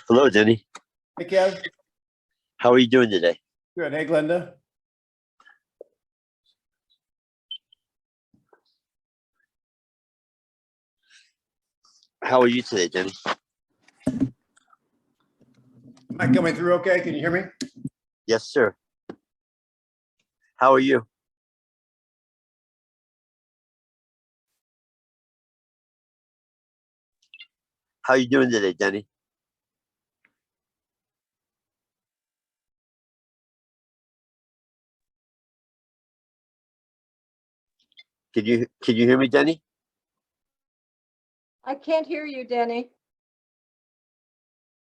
Hello, Denny. Hey, Kev. How are you doing today? Good. Hey, Glenda. How are you today, Denny? Am I coming through okay? Can you hear me? Yes, sir. How are you? How are you doing today, Denny? Can you hear me, Denny? I can't hear you, Denny.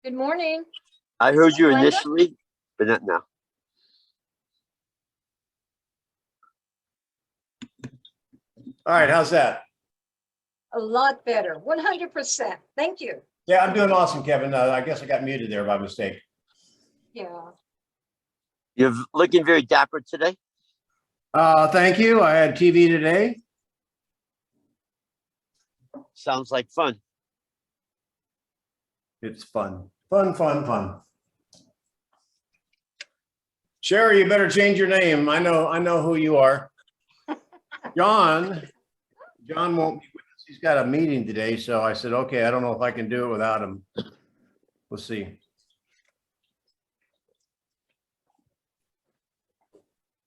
Good morning. I heard you Glenda? initially, but not now. All right. How's that? A lot better. 100%. Thank you. Yeah, I'm doing awesome, Kevin. I guess I got muted there by mistake. Yeah. You're looking very dapper today. Thank you. I had TV today. Sounds like fun. It's fun. Fun. Sherry, you better change your name. I know who you are. John won't be with us. He's got a meeting today, so I said, okay, I don't know if I can do it without him. We'll see.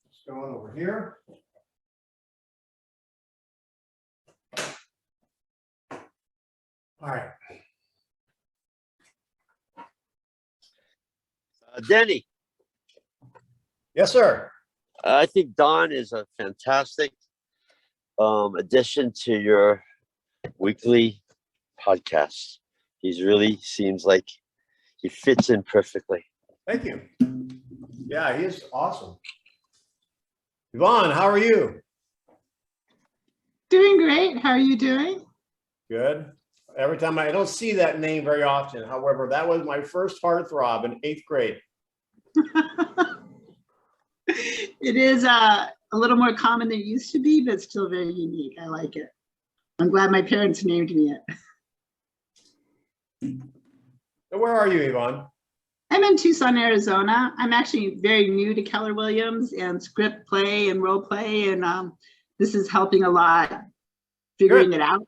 Let's go on over here. All right. Denny, Yes, sir. I think Don is a fantastic addition to your weekly podcast. He's really seems like he fits in perfectly. Thank you. Yeah, he is awesome. Yvonne, how are you? Doing great. How are you doing? Good. Every time I don't see that name very often. However, that was my first heartthrob in 8th grade. It is a little more common than it used to be, but still very unique. I like it. I'm glad my parents named me it. So where are you, Yvonne? I'm in Tucson, Arizona. I'm actually very new to Keller Williams and script play and role play, and this is helping a lot figuring it out.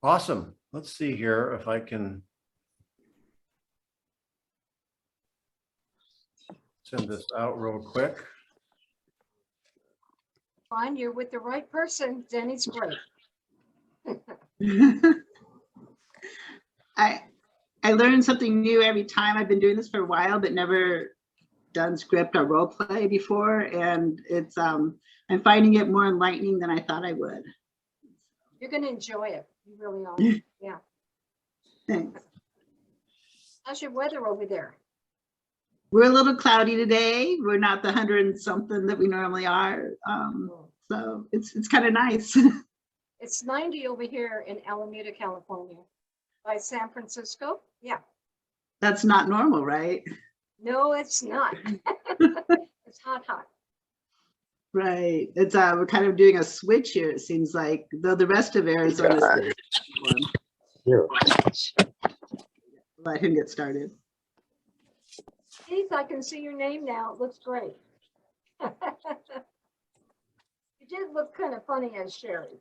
Awesome. Let's see here if I can send this out real quick. Fine, you're with the right person. Denny's great. I learn something new every time. I've been doing this for a while, but never done script or role play before, and it's I'm finding it more enlightening than I thought I would. You're going to enjoy it. You really are. Yeah. Thanks. How's your weather over there? We're a little cloudy today. We're not the 100 and something that we normally are, so it's kind of nice. It's 90 over here in Alameda, California. By San Francisco? Yeah. That's not normal, right? No, it's not. It's hot. Right. It's we're kind of doing a switch here, it seems like, though the rest of Arizona is warm. Let him get started. Keith, I can see your name now. It looks great. You did look kind of funny as Sherry.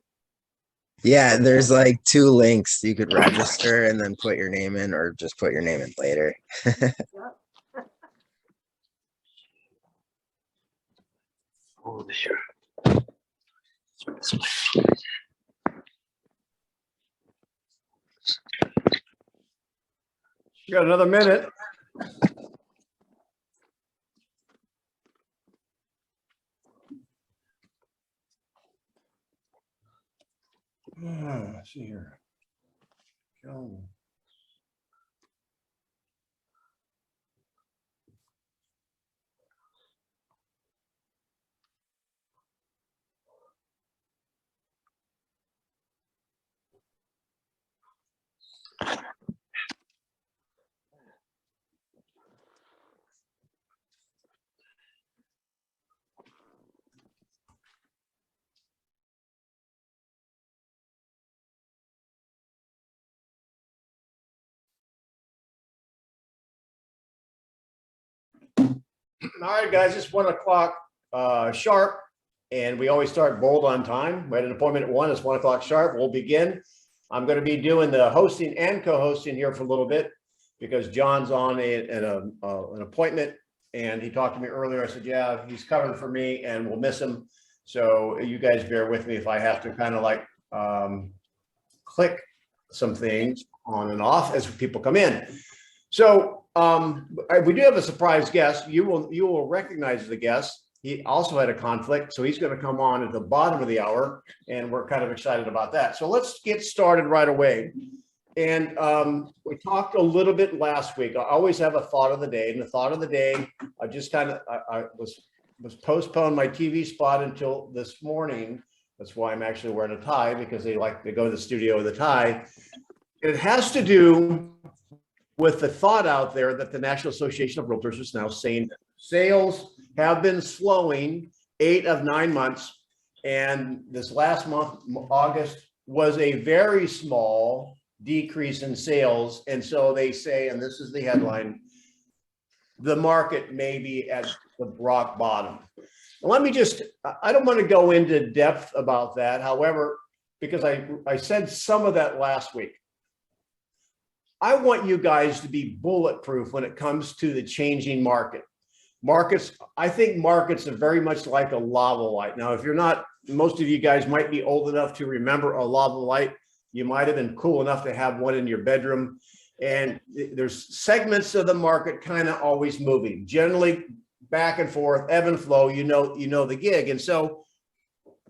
Yeah, there's like 2 links. You could register and then put your name in, or just put your name in later. Yep. Oh, sure. You got another minute. Let's see here. Go. All right, guys, it's 1 o'clock sharp, and we always start bold on time. We had an appointment at 1, it's 1 o'clock sharp. We'll begin. I'm going to be doing the hosting and co-hosting here for a little bit because John's on an appointment, and he talked to me earlier. I said, yeah, he's covering for me and we'll miss him. So you guys bear with me if I have to kind of like click some things on and off as people come in. So we do have a surprise guest. You will recognize the guest. He also had a conflict, so he's going to come on at the bottom of the hour, and we're kind of excited about that. So let's get started right away. And we talked a little bit last week. I always have a thought of the day, and the thought of the day, I just kind of I was postponed my TV spot until this morning. That's why I'm actually wearing a tie, because they like to go to the studio with a tie. It has to do with the thought out there that the National Association of Realtors is now saying sales have been slowing 8 of 9 months. And this last month, August, was a very small decrease in sales. And so they say, and this is the headline, the market may be at the rock bottom. Let me just, I don't want to go into depth about that. However, because I said some of that last week, I want you guys to be bulletproof when it comes to the changing market. Markets, I think markets are very much like a lava light. Now, if you're not, most of you guys might be old enough to remember a lava light. You might have been cool enough to have one in your bedroom. And there's segments of the market kind of always moving, generally back and forth, ebb and flow, you know the gig. And so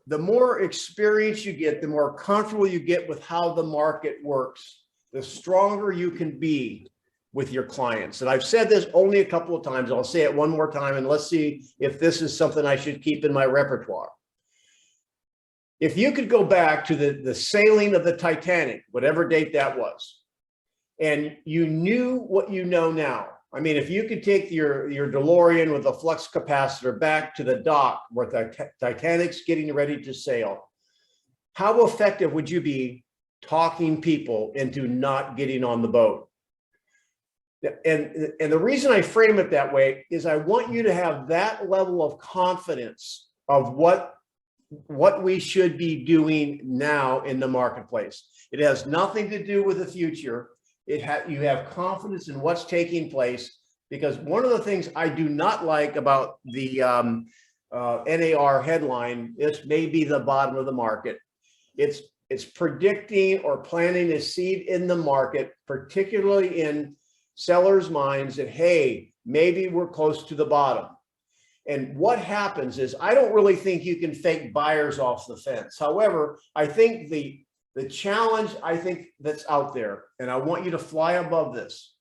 the more experience you get, the more comfortable you get with how the market works, the stronger you can be with your clients. And I've said this only a couple of times. I'll say it one more time, and let's see if this is something I should keep in my repertoire. If you could go back to the sailing of the Titanic, whatever date that was, and you knew what you know now. I mean, if you could take your DeLorean with a flux capacitor back to the dock where the Titanic's getting ready to sail, how effective would you be talking people into not getting on the boat? And the reason I frame it that way is I want you to have that level of confidence of what we should be doing now in the marketplace. It has nothing to do with the future. You have confidence in what's taking place, because one of the things I do not like about the NAR headline, this may be the bottom of the market. It's predicting or planting a seed in the market, particularly in sellers' minds, that, hey, maybe we're close to the bottom. And what happens is, I don't really think you can fake buyers off the fence. However, I think the challenge that's out there, and I want you to fly above this,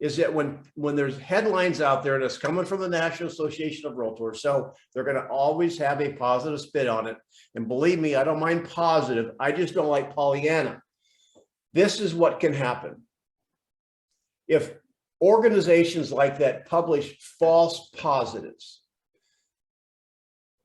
is that when there's headlines out there that's coming from the National Association of Realtors, so they're going to always have a positive spin on it. And believe me, I don't mind positive. I just don't like Pollyanna. This is what can happen. If organizations like that publish false positives,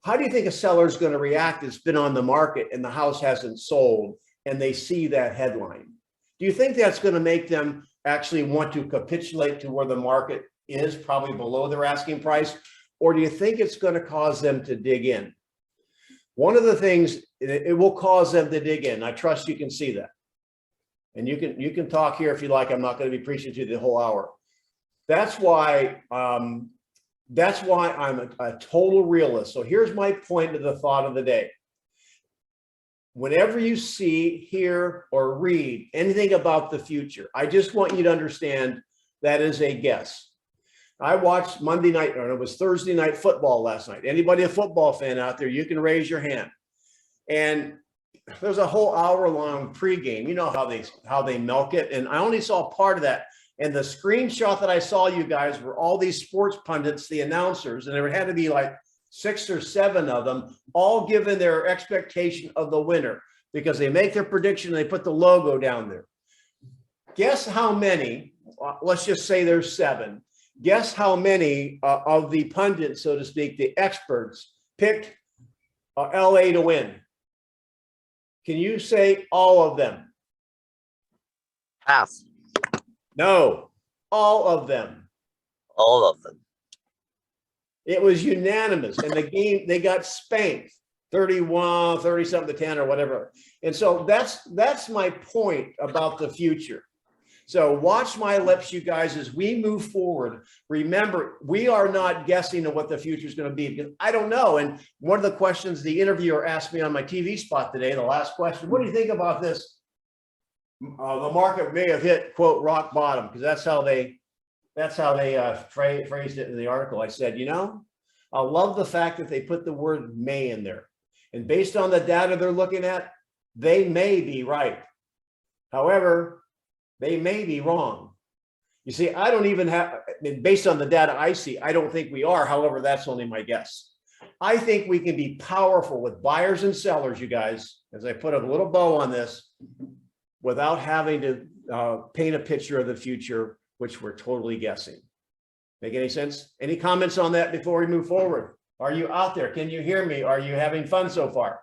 how do you think a seller is going to react that's been on the market and the house hasn't sold, and they see that headline? Do you think that's going to make them actually want to capitulate to where the market is, probably below their asking price? Or do you think it's going to cause them to dig in? One of the things, it will cause them to dig in. I trust you can see that. And you can talk here if you like. I'm not going to be preaching to you the whole hour. That's why I'm a total realist. So here's my point to the thought of the day. Whenever you see, hear, or read anything about the future, I just want you to understand that is a guess. I watched Monday night, or it was Thursday night football last night. Anybody a football fan out there, you can raise your hand. And there's a whole hour-long pregame. You know how they milk it. And I only saw part of that. And the screenshot that I saw, you guys, were all these sports pundits, the announcers, and there had to be like 6 or 7 of them, all given their expectation of the winner, because they make their prediction and they put the logo down there. Guess how many, let's just say there's 7. Guess how many of the pundits, so to speak, the experts, picked LA to win? Can you say all of them? Half. No, all of them. All of them. It was unanimous. And the game, they got spanked 31, 30 something to 10 or whatever. And so that's my point about the future. So watch my lips, you guys, as we move forward. Remember, we are not guessing at what the future is going to be because I don't know. And one of the questions the interviewer asked me on my TV spot today, the last question, what do you think about this? The market may have hit, quote, rock bottom, because that's how they phrased it in the article. I said, you know, I love the fact that they put the word may in there. And based on the data they're looking at, they may be right. However, they may be wrong. You see, I don't even have, based on the data I see, I don't think we are. However, that's only my guess. I think we can be powerful with buyers and sellers, you guys, as I put a little bow on this, without having to paint a picture of the future, which we're totally guessing. Make any sense? Any comments on that before we move forward? Are you out there? Can you hear me? Are you having fun so far?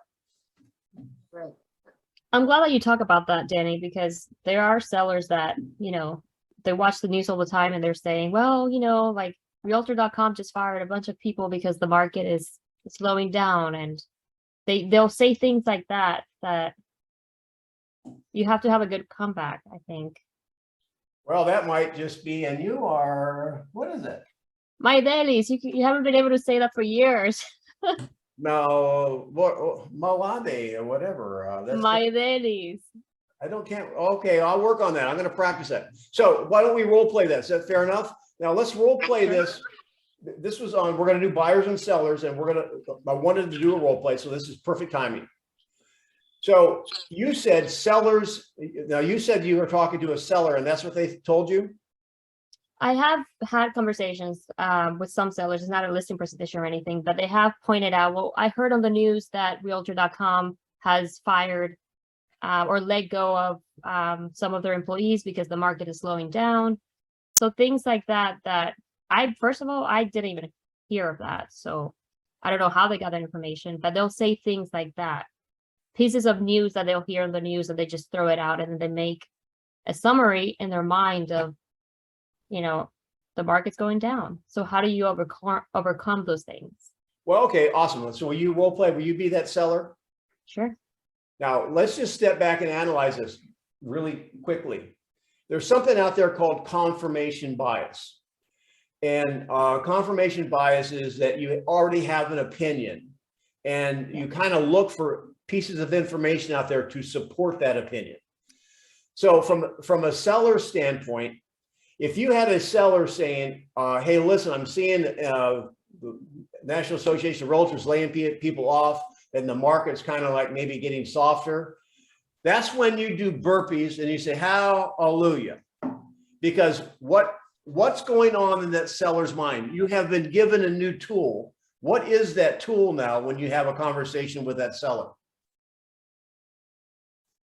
I'm glad that you talk about that, Danny, because there are sellers that, you know, they watch the news all the time and they're saying, well, you know, like realtor.com just fired a bunch of people because the market is slowing down, and they'll say things like that you have to have a good comeback, I think. Well, that might just be, and you are, what is it? My dailies, you haven't been able to say that for years. No, Malade or whatever. My dailies. Okay, I'll work on that. I'm going to practice that. So why don't we role play that? Is that fair enough? Now let's role play this. This was on, we're going to do buyers and sellers, and I wanted to do a role play, so this is perfect timing. So you said sellers, now you said you were talking to a seller and that's what they told you? I have had conversations with some sellers. It's not a listing presentation or anything, but they have pointed out, well, I heard on the news that realtor.com has fired or let go of some of their employees because the market is slowing down. So things like that, first of all, I didn't even hear of that. So I don't know how they got that information, but they'll say things like that. Pieces of news that they'll hear on the news and they just throw it out, and then they make a summary in their mind of, you know, the market's going down. So how do you overcome those things? Well, okay, awesome. So will you role play? Will you be that seller? Sure. Now let's just step back and analyze this really quickly. There's something out there called confirmation bias. And confirmation bias is that you already have an opinion and you kind of look for pieces of information out there to support that opinion. So from a seller standpoint, if you had a seller saying, hey, listen, I'm seeing the National Association of Realtors laying people off and the market's kind of like maybe getting softer, that's when you do burpees and you say, hallelujah. Because what's going on in that seller's mind? You have been given a new tool. What is that tool now when you have a conversation with that seller?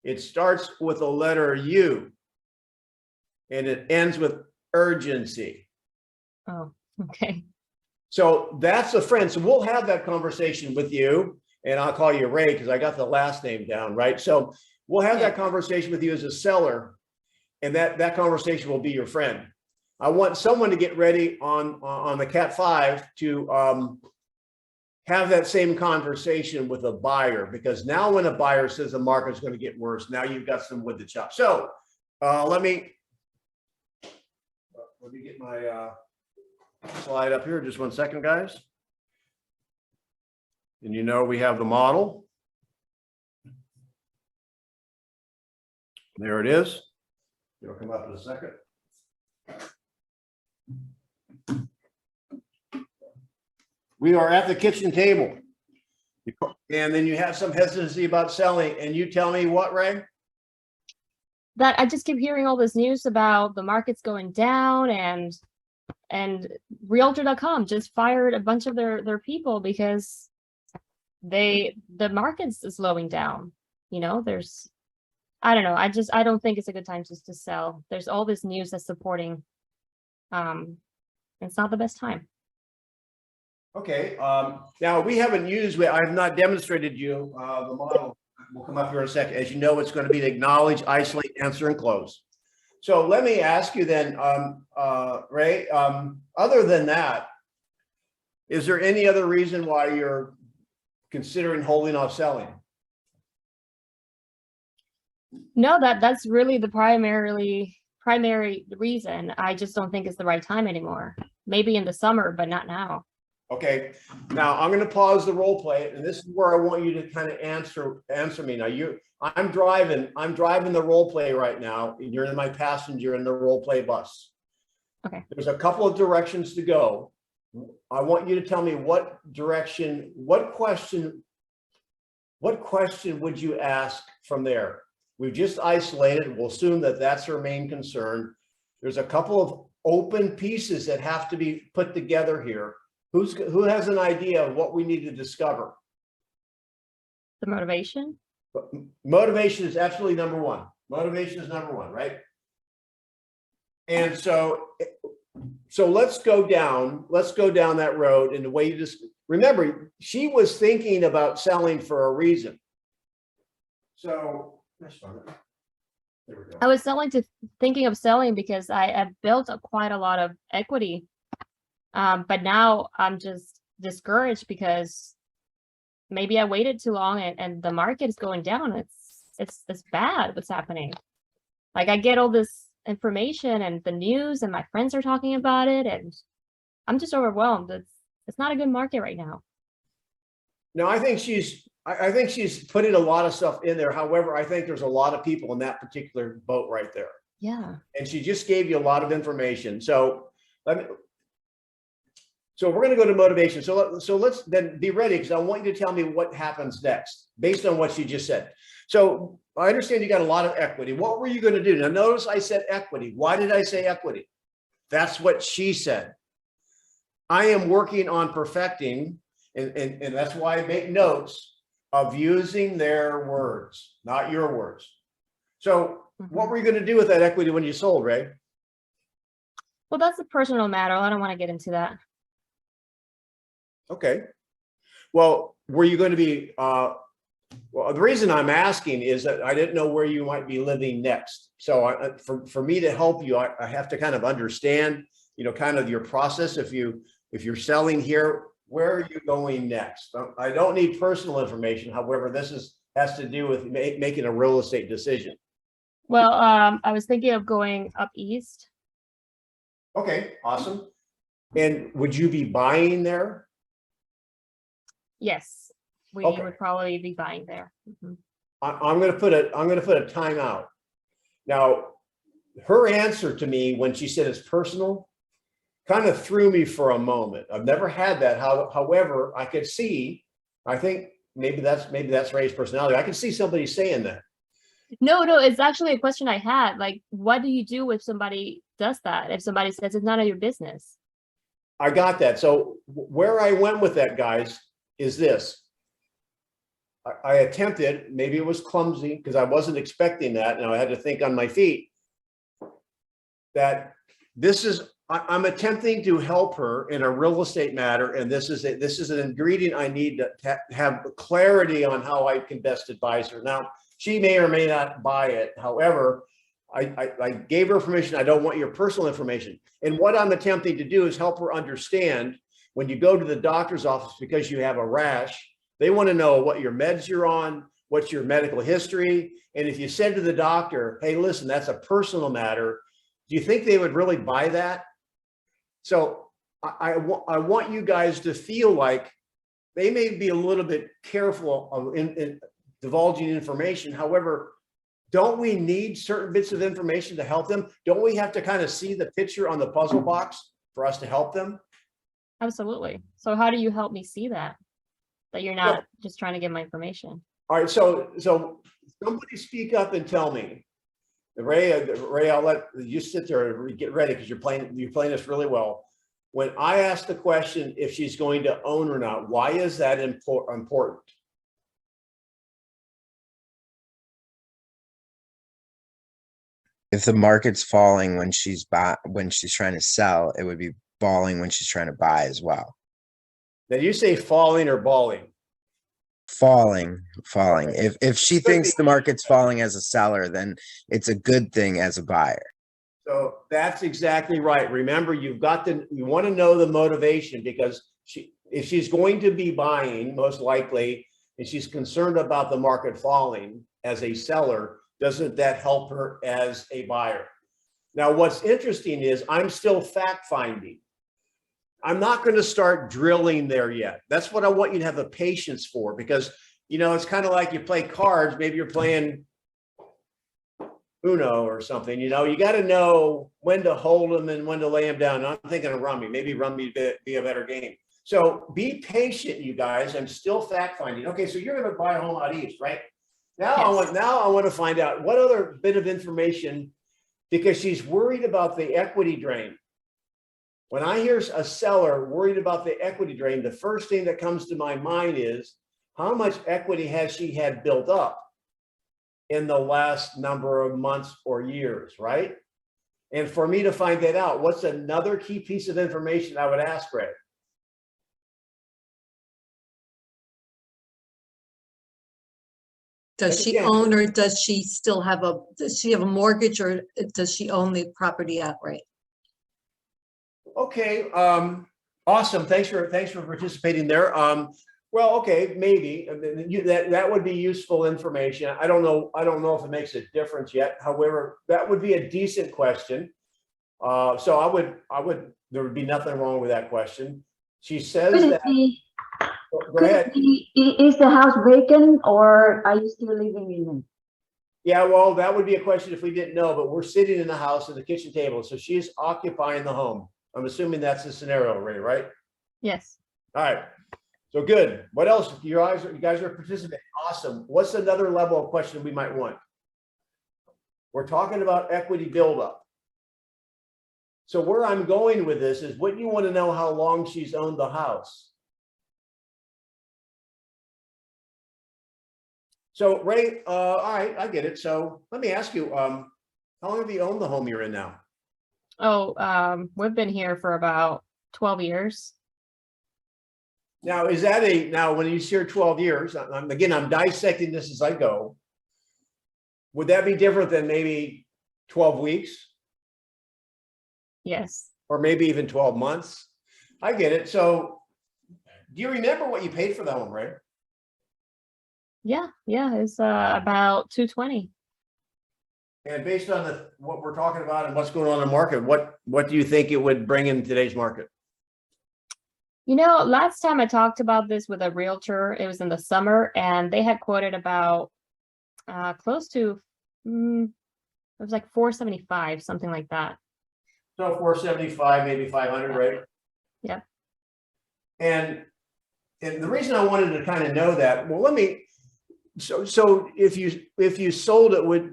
It starts with a letter U and it ends with urgency. Oh, okay. So that's a friend. So we'll have that conversation with you, and I'll call you Ray because I got the last name down, right? So we'll have that conversation with you as a seller, and that conversation will be your friend. I want someone to get ready on the Cat 5 to have that same conversation with a buyer, because now when a buyer says the market's going to get worse, now you've got some wood to chop. So let me get my slide up here. Just 1 second, guys. And you know we have the model. There it is. It'll come up in a second. We are at the kitchen table. And then you have some hesitancy about selling, and you tell me what, Ray? That I just keep hearing all this news about the market's going down, and realtor.com just fired a bunch of their people because the market's slowing down. You know, I don't know. I don't think it's a good time just to sell. There's all this news that's supporting. It's not the best time. Okay. Now we haven't used, I have not demonstrated you the model. We'll come up here in a second. As you know, it's going to be to acknowledge, isolate, answer, and close. So let me ask you then, Ray, other than that, Is there any other reason why you're considering holding off selling? No, that's really the primary reason. I just don't think it's the right time anymore. Maybe in the summer, but not now. Okay, now I'm going to pause the role play, and this is where I want you to kind of answer me. Now I'm driving the role play right now, and you're in my passenger in the role play bus. Okay. There's a couple of directions to go. I want you to tell me what question would you ask from there? We've just isolated. We'll assume that that's her main concern. There's a couple of open pieces that have to be put together here. Who has an idea of what we need to discover? The motivation? Motivation is absolutely number one. Motivation is number one, right? And so let's go down that road. And the way you just remember, she was thinking about selling for a reason. So there we go. I was thinking of selling because I have built up quite a lot of equity. But now I'm just discouraged because maybe I waited too long and the market is going down. It's bad what's happening. Like I get all this information and the news and my friends are talking about it and I'm just overwhelmed. It's not a good market right now. No, I think she's putting a lot of stuff in there. However, I think there's a lot of people in that particular boat right there. Yeah. And she just gave you a lot of information. So we're going to go to motivation. So let's then be ready, because I want you to tell me what happens next based on what she just said. So I understand you got a lot of equity. What were you going to do? Now notice I said equity. Why did I say equity? That's what she said. I am working on perfecting, and that's why I make notes of using their words, not your words. So what were you going to do with that equity when you sold, Ray? Well, that's a personal matter. I don't want to get into that. Okay. Well, were you going to be, well, the reason I'm asking is that I didn't know where you might be living next. So for me to help you, I have to kind of understand, kind of your process. If you're selling here, where are you going next? I don't need personal information. However, this has to do with making a real estate decision. Well, I was thinking of going up east. Okay, awesome. And would you be buying there? Yes, we Okay. would probably be buying there. I'm going to put a timeout. Now, her answer to me when she said it's personal kind of threw me for a moment. I've never had that. However, I could see, I think maybe that's Ray's personality. I could see somebody saying that. No, it's actually a question I had. Like, what do you do if somebody does that? If somebody says it's none of your business? I got that. So where I went with that, guys, is this. I attempted, maybe it was clumsy because I wasn't expecting that. And I had to think on my feet that I'm attempting to help her in a real estate matter. And this is an ingredient I need to have clarity on how I can best advise her. Now, she may or may not buy it. However, I gave her permission. I don't want your personal information. And what I'm attempting to do is help her understand when you go to the doctor's office because you have a rash, they want to know what your meds you're on, what's your medical history. And if you said to the doctor, hey, listen, that's a personal matter, do you think they would really buy that? So I want you guys to feel like they may be a little bit careful of in divulging information. However, don't we need certain bits of information to help them? Don't we have to kind of see the picture on the puzzle box for us to help them? Absolutely. So how do you help me see that you're not just trying to get my information? All right. So somebody speak up and tell me. Ray, I'll let you sit there and get ready because you're playing this really well. When I ask the question if she's going to own or not, why is that important? If the market's falling when she's trying to sell, it would be falling when she's trying to buy as well. Now you say falling or balling? Falling. Okay. If she thinks the market's falling as a seller, then it's a good thing as a buyer. So that's exactly right. Remember, you want to know the motivation because if she's going to be buying, most likely, and she's concerned about the market falling as a seller, doesn't that help her as a buyer? Now, what's interesting is I'm still fact finding. I'm not going to start drilling there yet. That's what I want you to have the patience for, because, you know, it's kind of like you play cards. Maybe you're playing Uno or something, you know, you got to know when to hold them and when to lay them down. I'm thinking of rummy, maybe rummy be a better game. So be patient, you guys. I'm still fact finding. Okay, so you're going to buy a home out east, right? Now, Yes. I want to find out what other bit of information, because she's worried about the equity drain. When I hear a seller worried about the equity drain, the first thing that comes to my mind is how much equity has she had built up in the last number of months or years, right? And for me to find that out, what's another key piece of information I would ask, Ray? Does she Again. own, or does she still have does she have a mortgage, or does she own the property outright? Okay, awesome. Thanks for participating there. Well, okay, maybe that would be useful information. I don't know if it makes a difference yet. However, that would be a decent question. So I would there would be nothing wrong with that question. She says Could it that. be, Go could ahead. it be, is the house vacant or are you still living in it? Yeah, well, that would be a question if we didn't know, but we're sitting in the house at the kitchen table, so she is occupying the home. I'm assuming that's the scenario, Ray, right? Yes. All right. So good. What else? You guys are participating. Awesome. What's another level of question we might want? We're talking about equity buildup. So where I'm going with this is, wouldn't you want to know how long she's owned the house? So Ray, all right, I get it. So let me ask you, how long have you owned the home you're in now? Oh, we've been here for about 12 years. Now, now when you share 12 years, I'm dissecting this as I go. Would that be different than maybe 12 weeks? Yes. Or maybe even 12 months? I get it. So do you remember what you paid for the home, right? Yeah. It's about 220. And based on what we're talking about and what's going on in the market, what do you think it would bring in today's market? You know, last time I talked about this with a realtor, it was in the summer, and they had quoted about close to it was like 475, something like that. So 475, maybe 500, right? Yep. And the reason I wanted to kind of know that, well, so if you sold it,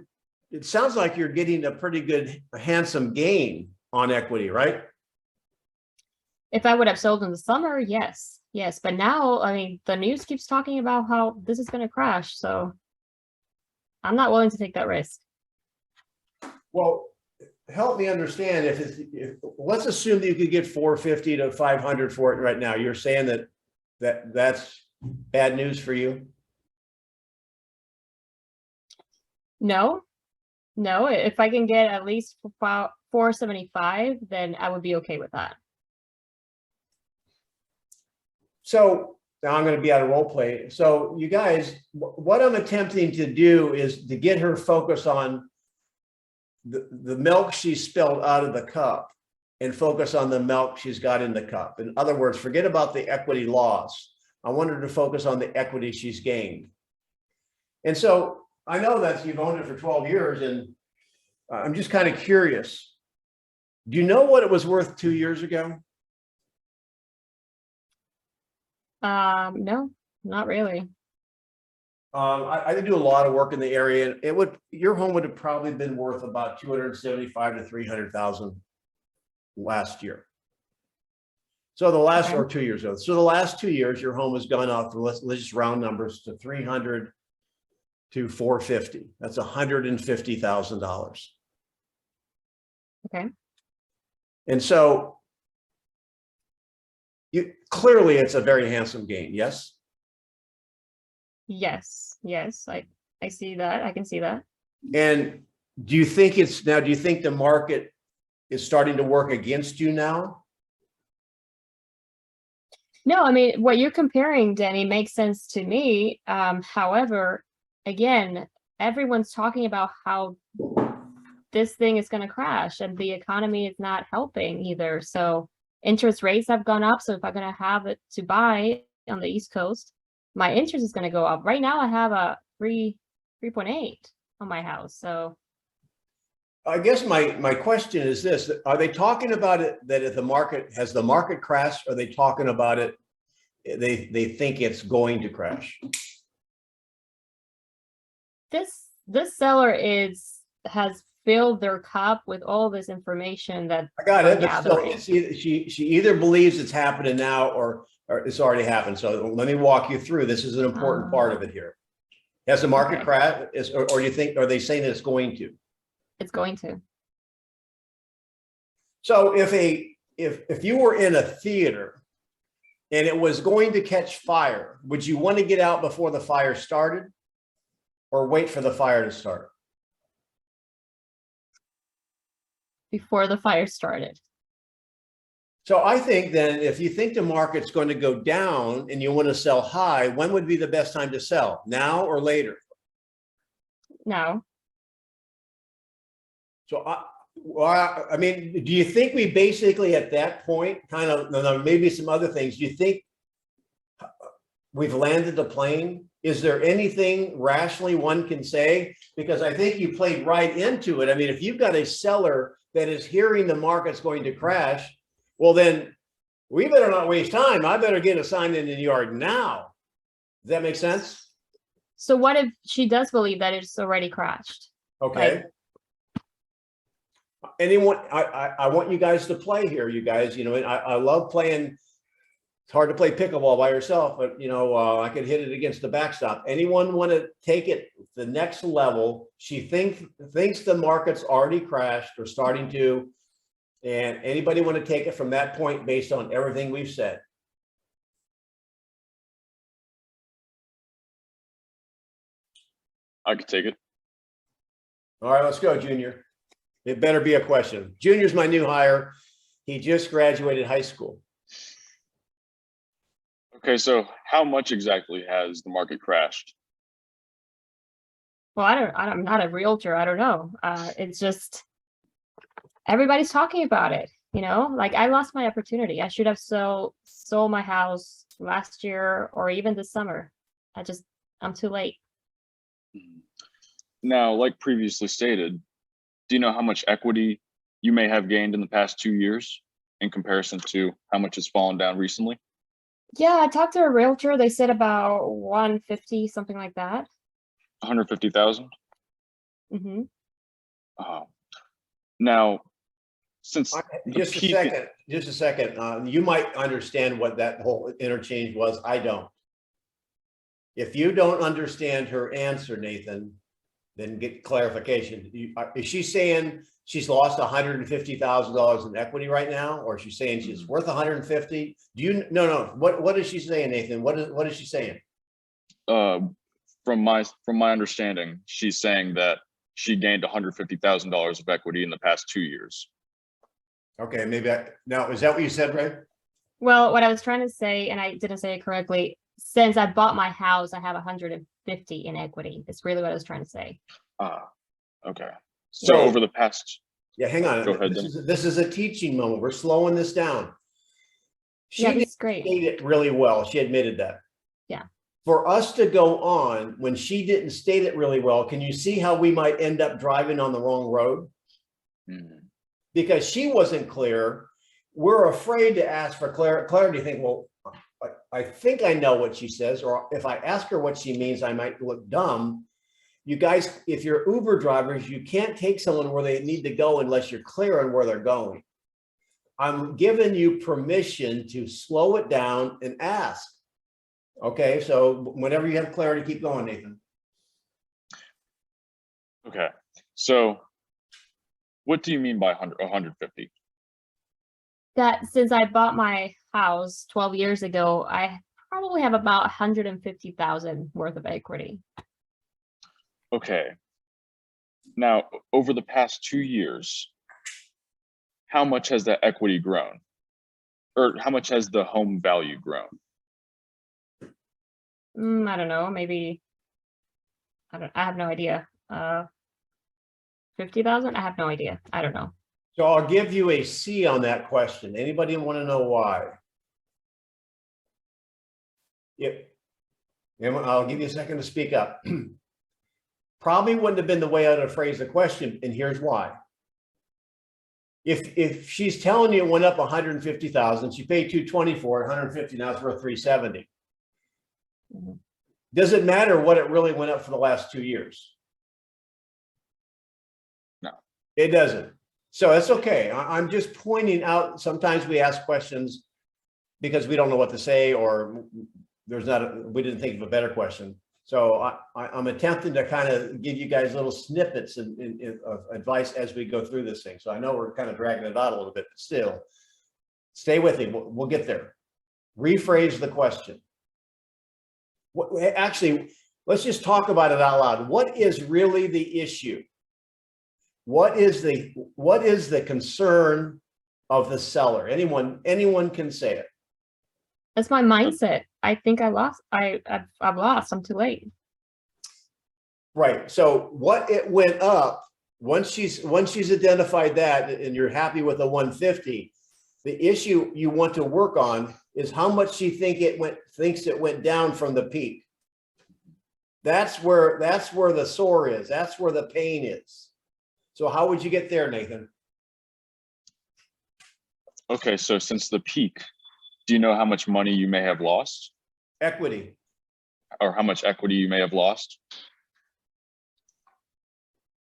it sounds like you're getting a pretty good, handsome gain on equity, right? If I would have sold in the summer, yes. But now, I mean, the news keeps talking about how this is going to crash. So I'm not willing to take that risk. Well, help me understand, let's assume that you could get 450 to 500 for it right now. You're saying that's bad news for you? No, if I can get at least 475, then I would be okay with that. So now I'm going to be out of role play. So you guys, what I'm attempting to do is to get her focused on the milk she spilled out of the cup and focus on the milk she's got in the cup. In other words, forget about the equity loss. I want her to focus on the equity she's gained. And so I know that you've owned it for 12 years, and I'm just kind of curious. Do you know what it was worth 2 years ago? No, not really. I do a lot of work in the area. Your home would have probably been worth about 275 to 300,000 last year. So or 2 years ago. So the last 2 years, your home has gone up. Let's just round numbers to 300 to 450. That's $150,000. Okay. And so clearly it's a very handsome gain. Yes. Yes, I see that. I can see that. And do you think the market is starting to work against you now? No, I mean, what you're comparing, Denny, makes sense to me. However, again, everyone's talking about how this thing is going to crash and the economy is not helping either. So interest rates have gone up. So if I'm going to have it to buy on the East Coast, my interest is going to go up. Right now I have a 3.8 on my house. So I guess my question is this: are they talking about it that if the market crashed? Or are they talking about it? They think it's going to crash. this seller has filled their cup with all this information that I got we're it. But still, gathering. she either believes it's happening now or it's already happened. So let me walk you through. This is an important part of it here. Has the market Okay. crashed, or you think? Are they saying that it's going to? It's going to. So if you were in a theater and it was going to catch fire, would you want to get out before the fire started or wait for the fire to start? Before the fire started. So I think then if you think the market's going to go down and you want to sell high, when would be the best time to sell? Now or later? No. So I mean, do you think we basically at that point kind of, maybe some other things, do you think we've landed the plane? Is there anything rationally one can say? Because I think you played right into it. I mean, if you've got a seller that is hearing the market's going to crash, well, then we better not waste time. I better get a sign in the yard now. Does that make sense? So what if she does believe that it's already crashed? Okay. Anyone, I want you guys to play here, you guys, you know, I love playing. It's hard to play pickleball by yourself, but you know, I could hit it against the backstop. Anyone want to take it the next level? She thinks the market's already crashed or starting to, and anybody want to take it from that point based on everything we've said? I could take it. All right, let's go, Junior. It better be a question. Junior's my new hire. He just graduated high school. Okay, so how much exactly has the market crashed? Well, I'm not a realtor. I don't know. It's just everybody's talking about it. You know, like I lost my opportunity. I should have sold my house last year or even this summer. I'm too late. Now, like previously stated, do you know how much equity you may have gained in the past 2 years in comparison to how much has fallen down recently? Yeah, I talked to a realtor. They said about 150, something like that. 150,000? Mm-hmm. Now, since just a second, you might understand what that whole interchange was. I don't. If you don't understand her answer, Nathan, then get clarification. Is she saying she's lost $150,000 in equity right now, or is she saying she's worth 150? Do you no? What is she saying, Nathan? What is she saying? From my understanding, she's saying that she gained $150,000 of equity in the past 2 years. Okay, maybe now is that what you said, Ray? Well, what I was trying to say, and I didn't say it correctly, since I bought my house, I have 150 in equity. It's really what I was trying to say. Okay. So over the past, yeah, hang on. Go ahead, This is a teaching moment. We're slowing this down. She Yeah, this is great. did it really well. She admitted that. Yeah. For us to go on when she didn't state it really well, can you see how we might end up driving on the wrong road? Because she wasn't clear. We're afraid to ask for clarity. Think, well, I think I know what she says, or if I ask her what she means, I might look dumb. You guys, if you're Uber drivers, you can't take someone where they need to go unless you're clear on where they're going. I'm giving you permission to slow it down and ask. Okay, so whenever you have clarity, keep going, Nathan. okay. So what do you mean by 150? That since I bought my house 12 years ago, I probably have about 150,000 worth of equity. Okay. Now, over the past 2 years, how much has that equity grown? or how much has the home value grown? I don't know, maybe. I have no idea. 50,000? I have no idea. I don't know. So I'll give you a C on that question. Anybody want to know why? Yep. I'll give you a second to speak up. Probably wouldn't have been the way I would have phrased the question, and here's why. If she's telling you it went up 150,000, she paid 220 for it, 150, now it's worth 370. Mhm. Does it matter what it really went up for the last 2 years? No. It doesn't. So that's okay. I'm just pointing out, sometimes we ask questions because we don't know what to say, or we didn't think of a better question. So I'm attempting to kind of give you guys little snippets of advice as we go through this thing. So I know we're kind of dragging it out a little bit, but still, stay with me. We'll get there. Rephrase the question. Actually, let's just talk about it out loud. What is really the issue? What is the concern of the seller? Anyone can say it. That's my mindset. I think I lost. I've lost. I'm too late. Right. So what it went up, once she's identified that and you're happy with the 150, the issue you want to work on is how much she thinks it went down from the peak. That's where the sore is. That's where the pain is. So how would you get there, Nathan? Okay, so since the peak, do you know how much money you may have lost? Equity. Or how much equity you may have lost?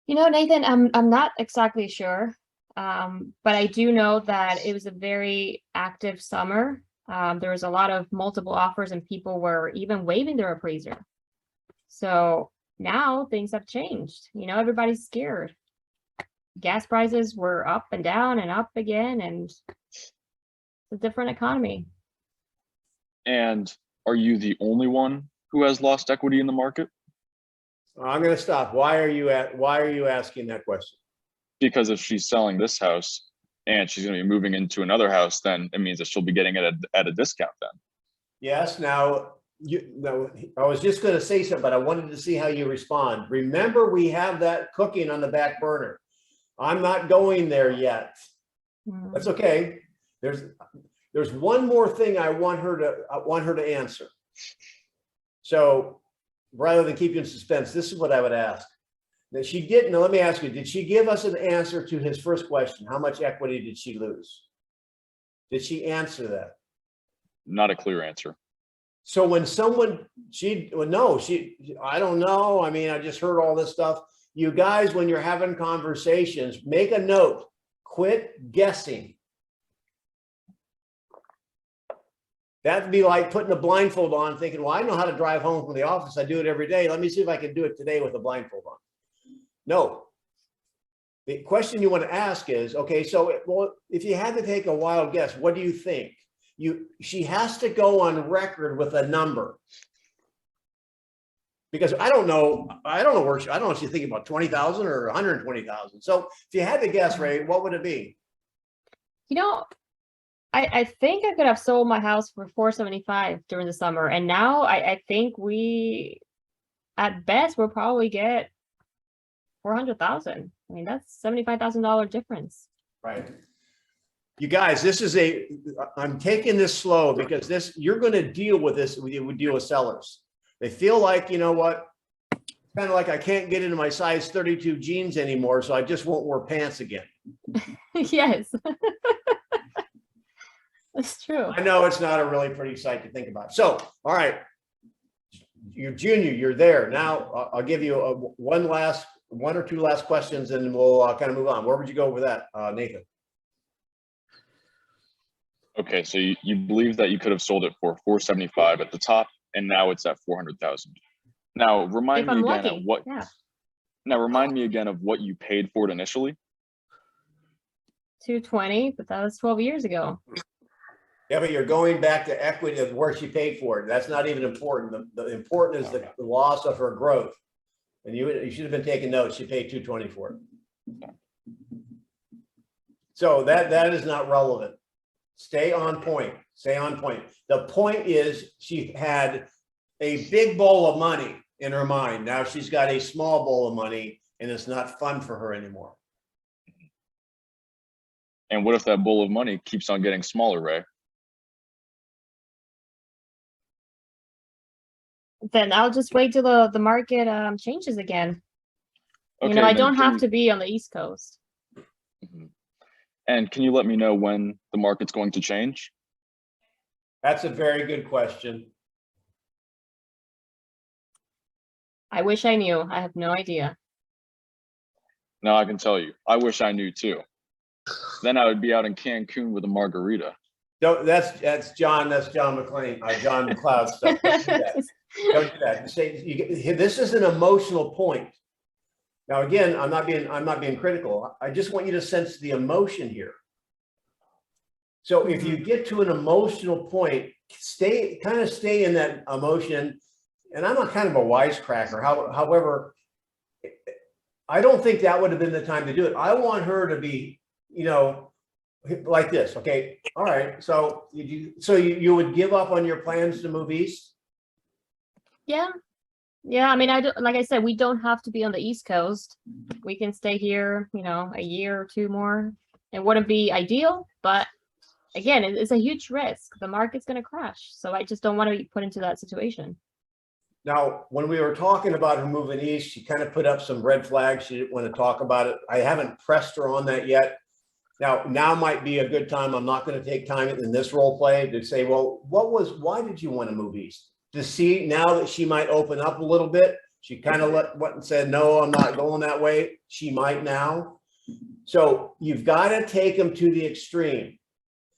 You know, Nathan, I'm not exactly sure, but I do know that it was a very active summer. There was a lot of multiple offers, and people were even waiving their appraiser. So now things have changed. You know, everybody's scared. Gas prices were up and down and up again, and it's a different economy. And are you the only one who has lost equity in the market? I'm going to stop. Why are you asking that question? Because if she's selling this house and she's going to be moving into another house, then it means that she'll be getting it at a discount then. Yes. Now, I was just going to say something, but I wanted to see how you respond. Remember, we have that cooking on the back burner. I'm not going there yet. That's okay. There's one more thing I want her to answer. So rather than keep you in suspense, this is what I would ask. That she didn't. Now let me ask you, did she give us an answer to his first question? How much equity did she lose? Did she answer that? Not a clear answer. So when I don't know. I mean, I just heard all this stuff. You guys, when you're having conversations, make a note, quit guessing. That'd be like putting a blindfold on, thinking, well, I know how to drive home from the office. I do it every day. Let me see if I can do it today with a blindfold on. No. The question you want to ask is, okay, so if you had to take a wild guess, what do you think? She has to go on record with a number. Because I don't know if she's thinking about 20,000 or 120,000. So if you had to guess, Ray, what would it be? You know, I think I could have sold my house for $475 during the summer, and now I think we, at best, we'll probably get $400,000. I mean, that's $75,000 difference. Right. You guys, I'm taking this slow because you're going to deal with this. We deal with sellers. They feel like, you know what, kind of like I can't get into my size 32 jeans anymore, so I just won't wear pants again. Yes. That's true. I know it's not a really pretty sight to think about. So, all right, you're junior, you're there. Now I'll give you one or two last questions, and we'll kind of move on. Where would you go with that, Nathan? Okay, so you believe that you could have sold it for $475 at the top, and now it's at $400,000. Now remind me again of what you paid for it initially. $220, but that was 12 years ago. Yeah, but you're going back to equity of where she paid for it. That's not even important. The important is the loss of her growth. And you should have been taking notes. She paid $220 for it. So that is not relevant. Stay on point. Stay on point. The point is she had a big bowl of money in her mind. Now she's got a small bowl of money and it's not fun for her anymore. And what if that bowl of money keeps on getting smaller, Ray? Then I'll just wait till the market changes again. You know, Okay, I then don't can have you- to be on the East Coast. Mhm. And can you let me know when the market's going to change? That's a very good question. I wish I knew. I have no idea. Now I can tell you. I wish I knew too. Then I would be out in Cancun with a margarita. That's John McClain, John McLeod stuff. Don't do that. Don't do that. This is an emotional point. Now, again, I'm not being critical. I just want you to sense the emotion here. So if you get to an emotional point, stay in that emotion. And I'm a kind of a wisecracker. However, I don't think that would have been the time to do it. I want her to be, like this. Okay. All right. So you would give up on your plans to move east? Yeah. Yeah. I mean, like I said, we don't have to be on the East Coast. We can stay here, a year or two more. It wouldn't be ideal, but again, it's a huge risk. The market's going to crash. So I just don't want to be put into that situation. Now, when we were talking about her moving east, she kind of put up some red flags. She didn't want to talk about it. I haven't pressed her on that yet. Now might be a good time. I'm not going to take time in this role play to say, well, why did you want to move east? To see now that she might open up a little bit. She kind of went and said, no, I'm not going that way. She might now. So you've got to take them to the extreme.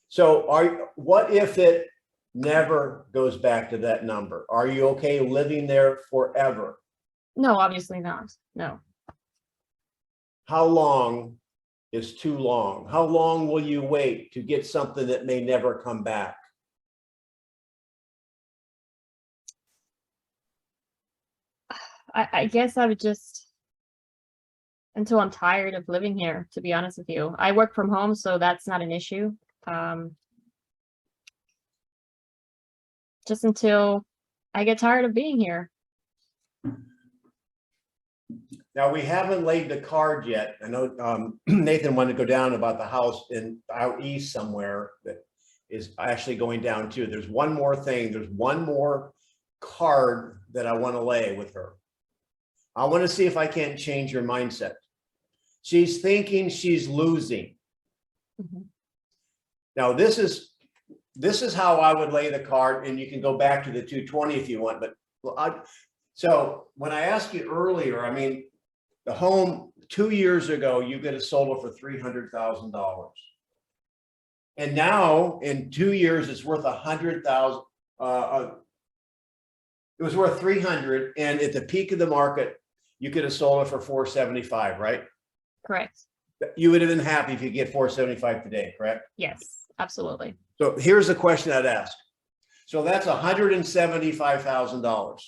So what if it never goes back to that number? Are you okay living there forever? No, obviously not. No. How long is too long? How long will you wait to get something that may never come back? I guess I would just, until I'm tired of living here, to be honest with you. I work from home, so that's not an issue. Just until I get tired of being here. Now, we haven't laid the card yet. I know Nathan wanted to go down about the house out east somewhere that is actually going down too. There's one more thing. There's one more card that I want to lay with her. I want to see if I can't change her mindset. She's thinking she's losing. Mm-hmm. Now, this is how I would lay the card, and you can go back to the 220 if you want. But so when I asked you earlier, I mean, the home 2 years ago, you could have sold it for $300,000, and now in 2 years, it's worth $100,000. It was worth 300, and at the peak of the market, you could have sold it for 475, right? Correct. You would have been happy if you get 475 today, correct? Yes, absolutely. So here's the question I'd ask. So that's $175,000.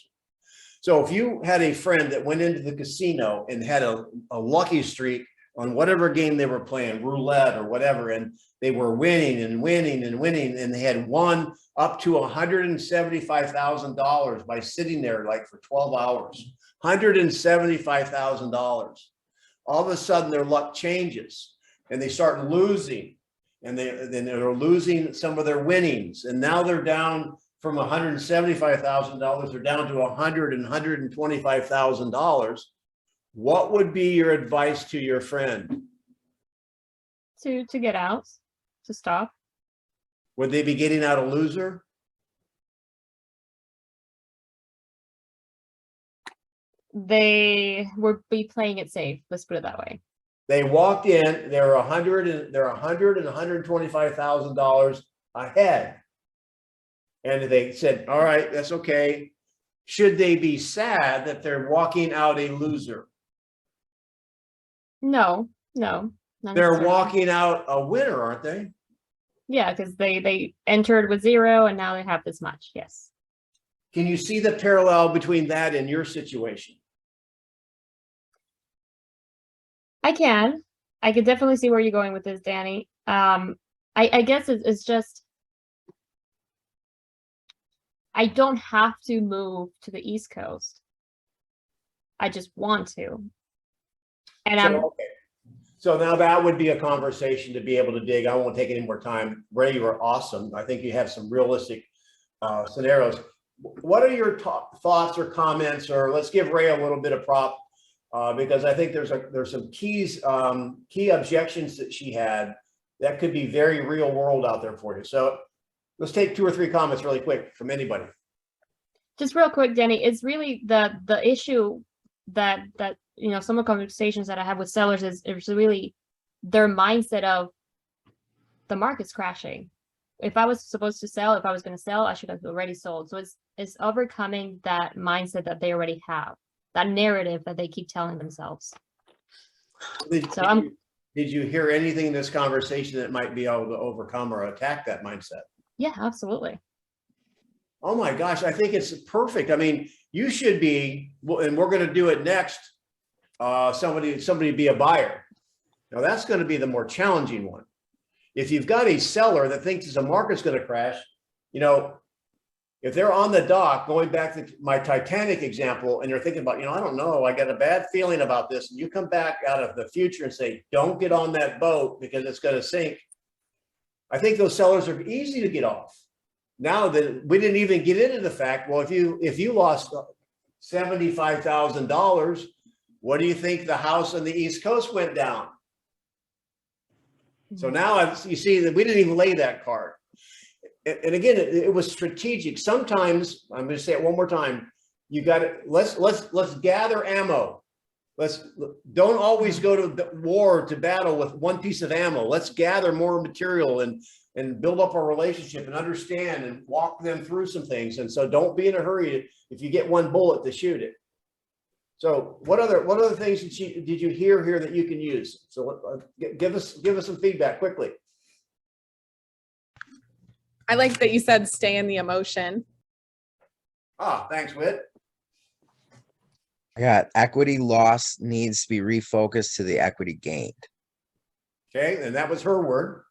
So if you had a friend that went into the casino and had a lucky streak on whatever game they were playing, roulette or whatever, and they were winning and winning and winning, and they had won up to $175,000 by sitting there like for 12 hours, $175,000. All of a sudden their luck changes and they start losing, and they're losing some of their winnings, and now they're down from $175,000, they're down to $125,000. What would be your advice to your friend? To get out, to stop. Would they be getting out a loser? They would be playing it safe. Let's put it that way. They walked in, they're $100 and $125,000 ahead. And they said, all right, that's okay. Should they be sad that they're walking out a loser? No, not They're necessarily. walking out a winner, aren't they? Yeah, because they entered with 0 and now they have this much. Yes. Can you see the parallel between that and your situation? I can definitely see where you're going with this, Danny. I guess it's just, I don't have to move to the East Coast. I just want to. And I'm, Okay. So now that would be a conversation to be able to dig. I won't take any more time. Ray, you are awesome. I think you have some realistic scenarios. What are your thoughts or comments, or let's give Ray a little bit of prop because I think there's some key objections that she had that could be very real world out there for you. So let's take 2 or 3 comments really quick from anybody. just real quick, Denny, it's really the issue that some of the conversations that I have with sellers is really their mindset of the market's crashing. If I was supposed to sell, if I was going to sell, I should have already sold. So it's overcoming that mindset that they already have, that narrative that they keep telling themselves. Did you hear anything in this conversation that might be able to overcome or attack that mindset? Yeah, absolutely. Oh my gosh, I think it's perfect. I mean, you should be, and we're going to do it next. Somebody be a buyer. Now that's going to be the more challenging one. If you've got a seller that thinks the market's going to crash, if they're on the dock, going back to my Titanic example, and they're thinking about, I don't know, I got a bad feeling about this. And you come back out of the future and say, don't get on that boat because it's going to sink. I think those sellers are easy to get off. Now that we didn't even get into the fact, well, if you lost $75,000, what do you think the house on the East Coast went down? So now you see that we didn't even lay that card. And again, it was strategic. Sometimes, I'm going to say it one more time, you got to let's gather ammo. Don't always go to war, to battle with one piece of ammo. Let's gather more material and build up our relationship and understand and walk them through some things. And so don't be in a hurry if you get one bullet to shoot it. So what other things did you hear here that you can use? So give us some feedback quickly. I like that you said stay in the emotion. Thanks, Whit. I got equity loss needs to be refocused to the equity gained. Okay, and that was her word.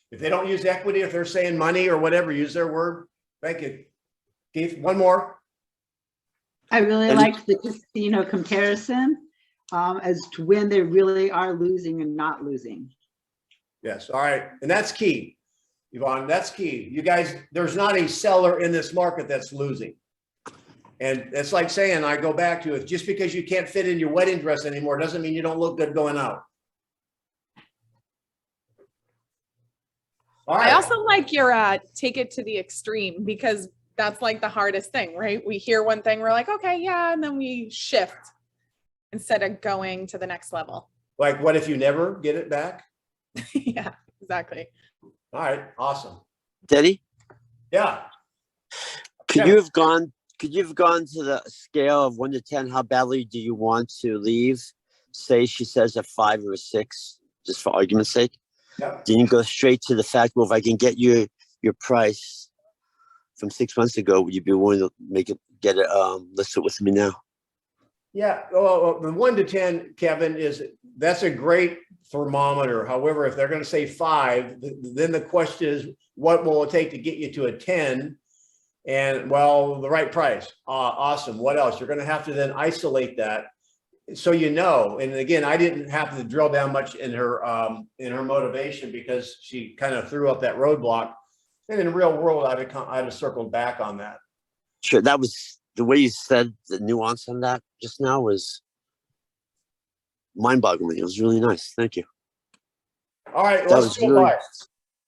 If they don't use equity, if they're saying money or whatever, use their word. Thank you. Keith, one more. I really liked the casino comparison as to when they really are losing and not losing. Yes, all right, and that's key, Yvonne, that's key. You guys, there's not a seller in this market that's losing. And it's like saying, I go back to it, just because you can't fit in your wedding dress anymore doesn't mean you don't look good going out. All right. I also like your take it to the extreme, because that's like the hardest thing, right? We hear one thing, we're like, okay, yeah, and then we shift instead of going to the next level. Like, what if you never get it back? Yeah, exactly. All right, awesome. Denny, Yeah. could you have gone to the scale of 1 to 10? How badly do you want to leave? Say she says a 5 or a 6, just for argument's sake. Yep. Then you go straight to the fact, well, if I can get your price from 6 months ago, would you be willing to get it listed with me now? Yeah, well, the 1 to 10, Kevin, that's a great thermometer. However, if they're going to say 5, then the question is, what will it take to get you to a 10? And well, the right price. Awesome. What else? You're going to have to then isolate that, so and again, I didn't have to drill down much in her motivation, because she kind of threw up that roadblock. And in the real world, I'd have circled back on that. Sure, that was the way you said the nuance on that just now was mind-boggling. It was really nice. Thank you. All right, let's do a buyer.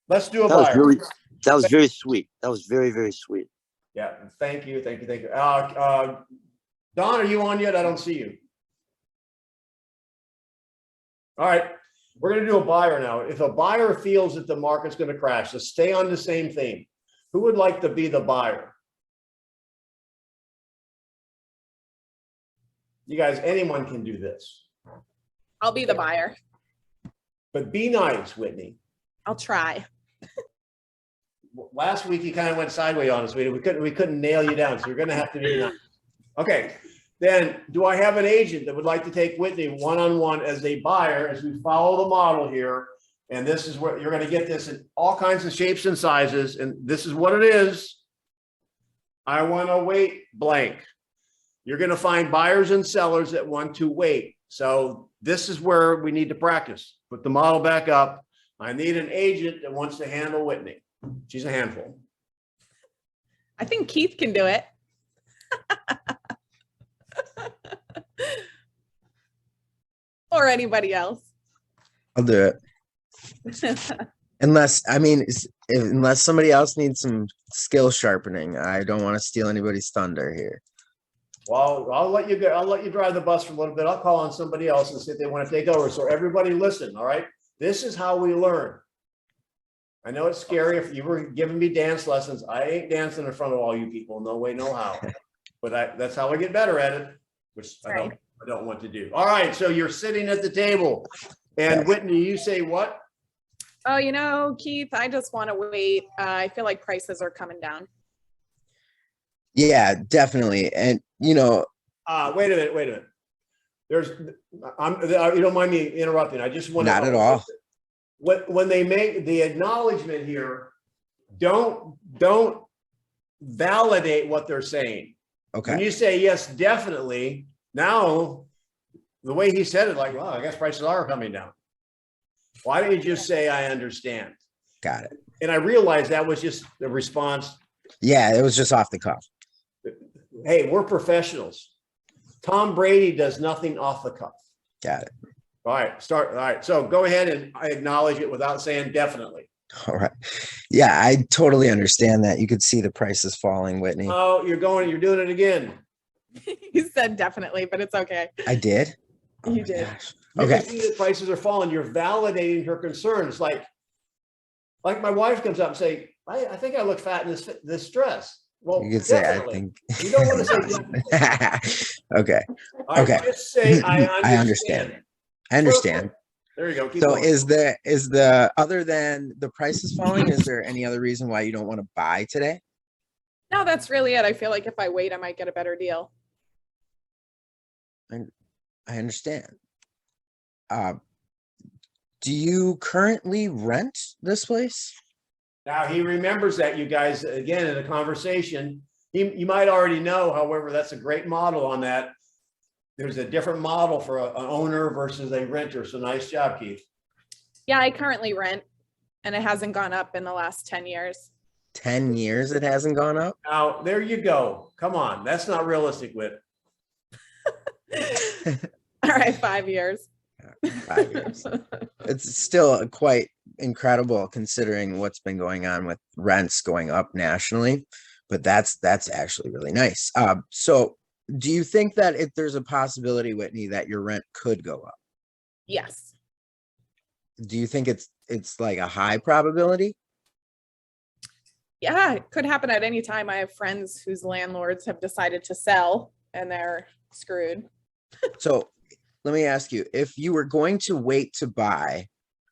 Let's do a buyer. That was very sweet. That was very, very sweet. Yeah, thank you. Don, are you on yet? I don't see you. All right, we're going to do a buyer now. If a buyer feels that the market's going to crash, let's stay on the same theme. Who would like to be the buyer? You guys, anyone can do this. I'll be the buyer. But be nice, Whitney. I'll try. Last week you kind of went sideways on us. We couldn't nail you down, so you're going to have to be nice. Okay. Then, do I have an agent that would like to take Whitney one-on-one as a buyer, as we follow the model here, And this is what you're going to get this in all kinds of shapes and sizes. And this is what it is. I want to wait blank. You're going to find buyers and sellers that want to wait. So this is where we need to practice. Put the model back up. I need an agent that wants to handle Whitney. She's a handful. I think Keith can do it. Or anybody else. I'll do it. Unless, I mean, unless somebody else needs some skill sharpening. I don't want to steal anybody's thunder here. Well, I'll let you go. I'll let you drive the bus for a little bit. I'll call on somebody else and see if they want to take over. So everybody listen, all right? This is how we learn. I know it's scary. If you were giving me dance lessons, I ain't dancing in front of all you people. No way, no how. But that's how I get better at it, which I don't want to do. All right, so you're sitting at the table. And Whitney, you say what? Oh, you know, Keith, I just want to wait. I feel like prices are coming down. Yeah, definitely. And you know, wait a minute. You don't mind me interrupting. I just want to. Not at all. When they make the acknowledgement here, don't validate what they're saying. Okay. When you say yes, definitely, now the way he said it, like, well, I guess prices are coming down. Why don't you just say, I understand? Got it. And I realized that was just the response. Yeah, it was just off the cuff. Hey, we're professionals. Tom Brady does nothing off the cuff. Got it. All right, start. All right, so go ahead and acknowledge it without saying definitely. All right. Yeah, I totally understand that. You could see the prices falling, Whitney. Oh, you're doing it again. You said definitely, but it's okay. I did? Oh You my did. gosh. You Okay. can see that prices are falling. You're validating her concerns. Like my wife comes up and say, I think I look fat in this dress. Well, You could say, I definitely. think. You don't want to say definitely. Okay. All right, Okay. just say, I I understand. I understand. There you go. Keep So going. is the other than the prices falling, is there any other reason why you don't want to buy today? No, that's really it. I feel like if I wait, I might get a better deal. I understand. Do you currently rent this place? Now he remembers that, you guys, again, in a conversation, you might already know, however, that's a great model on that. There's a different model for an owner versus a renter. So nice job, Keith. Yeah, I currently rent and it hasn't gone up in the last 10 years. 10 years it hasn't gone up? Now, there you go. Come on. That's not realistic, Whit. All right, 5 years. 5 years. It's still quite incredible considering what's been going on with rents going up nationally, but that's actually really nice. So do you think that if there's a possibility, Whitney, that your rent could go up? Yes. Do you think it's like a high probability? Yeah, it could happen at any time. I have friends whose landlords have decided to sell and they're screwed. So let me ask you, if you were going to wait to buy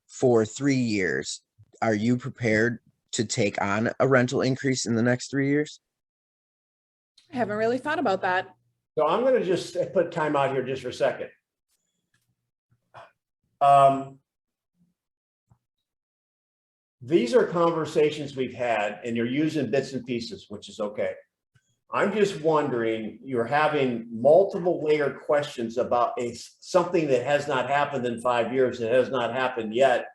for 3 years, are you prepared to take on a rental increase in the next 3 years? I haven't really thought about that. So I'm going to just put time out here just for a second. These are conversations we've had and you're using bits and pieces, which is okay. I'm just wondering, you're having multiple layered questions about something that has not happened in 5 years, that has not happened yet.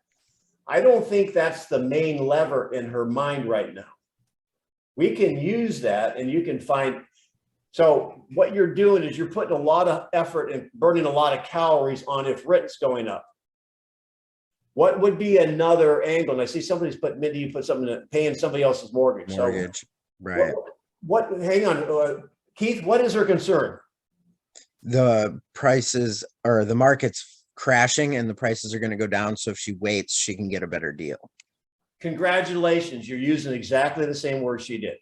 I don't think that's the main lever in her mind right now. We can use that and you can find. So what you're doing is you're putting a lot of effort and burning a lot of calories on if rent's going up. What would be another angle? And I see somebody's put, Mindy, you put something in paying somebody else's mortgage. Mortgage, So right. hang on, Keith, what is her concern? The prices or the market's crashing and the prices are going to go down. So if she waits, she can get a better deal. Congratulations. You're using exactly the same words she did.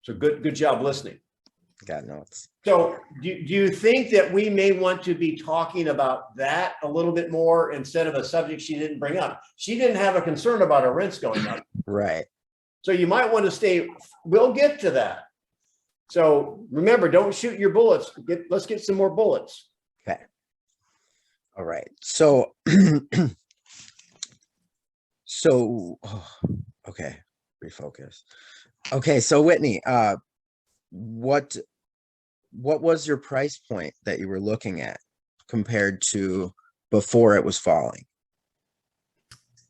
So good job listening. Got notes. So do you think that we may want to be talking about that a little bit more instead of a subject she didn't bring up? She didn't have a concern about her rents going up. Right. So you might want to stay, we'll get to that. So remember, don't shoot your bullets. Let's get some more bullets. Okay. All right. So So, okay, refocus. Okay, so Whitney, what was your price point that you were looking at compared to before it was falling?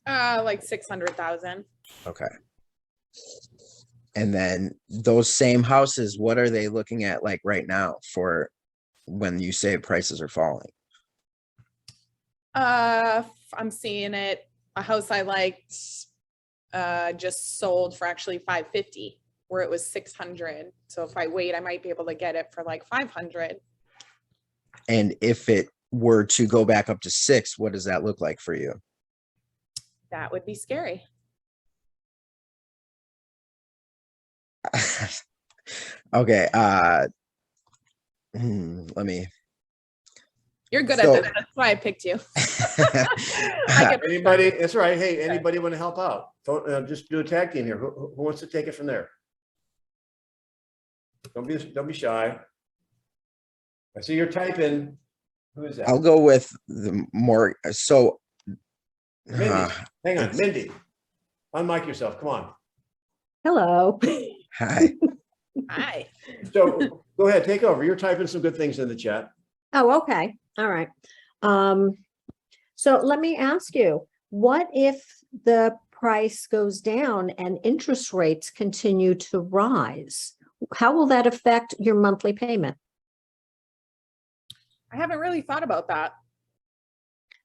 Like 600,000. Okay. And then those same houses, what are they looking at like right now for when you say prices are falling? I'm seeing it. A house I liked just sold for actually 550, where it was 600. So if I wait, I might be able to get it for like 500. And if it were to go back up to 6, what does that look like for you? That would be scary. Okay, let me. You're good So- at this. That's why I picked you. Anybody, that's right. Hey, anybody want to help out? Just do a tag team here. Who wants to take it from there? Don't be shy. I see you're typing. Who is that? I'll go with the more, so. Mindy. Hang on, Mindy. Unmic yourself. Come on. Hello. Hi. Hi. So go ahead, take over. You're typing some good things in the chat. Oh, okay. All right. So let me ask you, what if the price goes down and interest rates continue to rise? How will that affect your monthly payment? I haven't really thought about that.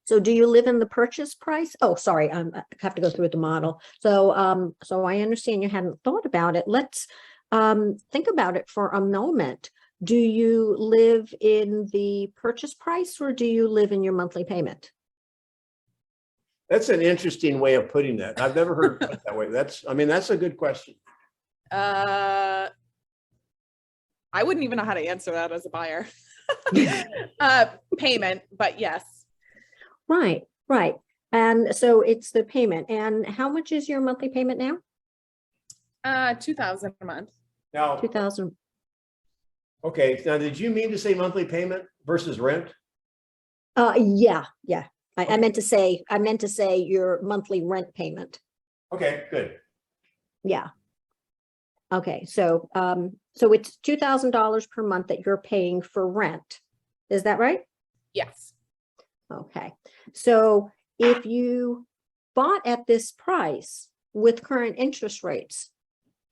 So do you live in the purchase price? Oh, sorry, I have to go through the model. So, so I understand you hadn't thought about it. Let's think about it for a moment. Do you live in the purchase price or do you live in your monthly payment? That's an interesting way of putting that. I've never heard it that way. That's a good question. I wouldn't even know how to answer that as a buyer. Payment, but yes. Right, right. And so it's the payment. And how much is your monthly payment now? 2,000 a month. Now, 2,000. okay. Now, did you mean to say monthly payment versus rent? Yeah. I meant to say your monthly rent payment. Okay, good. Yeah. Okay, so so it's $2,000 per month that you're paying for rent. Is that right? Yes. Okay. So if you bought at this price with current interest rates,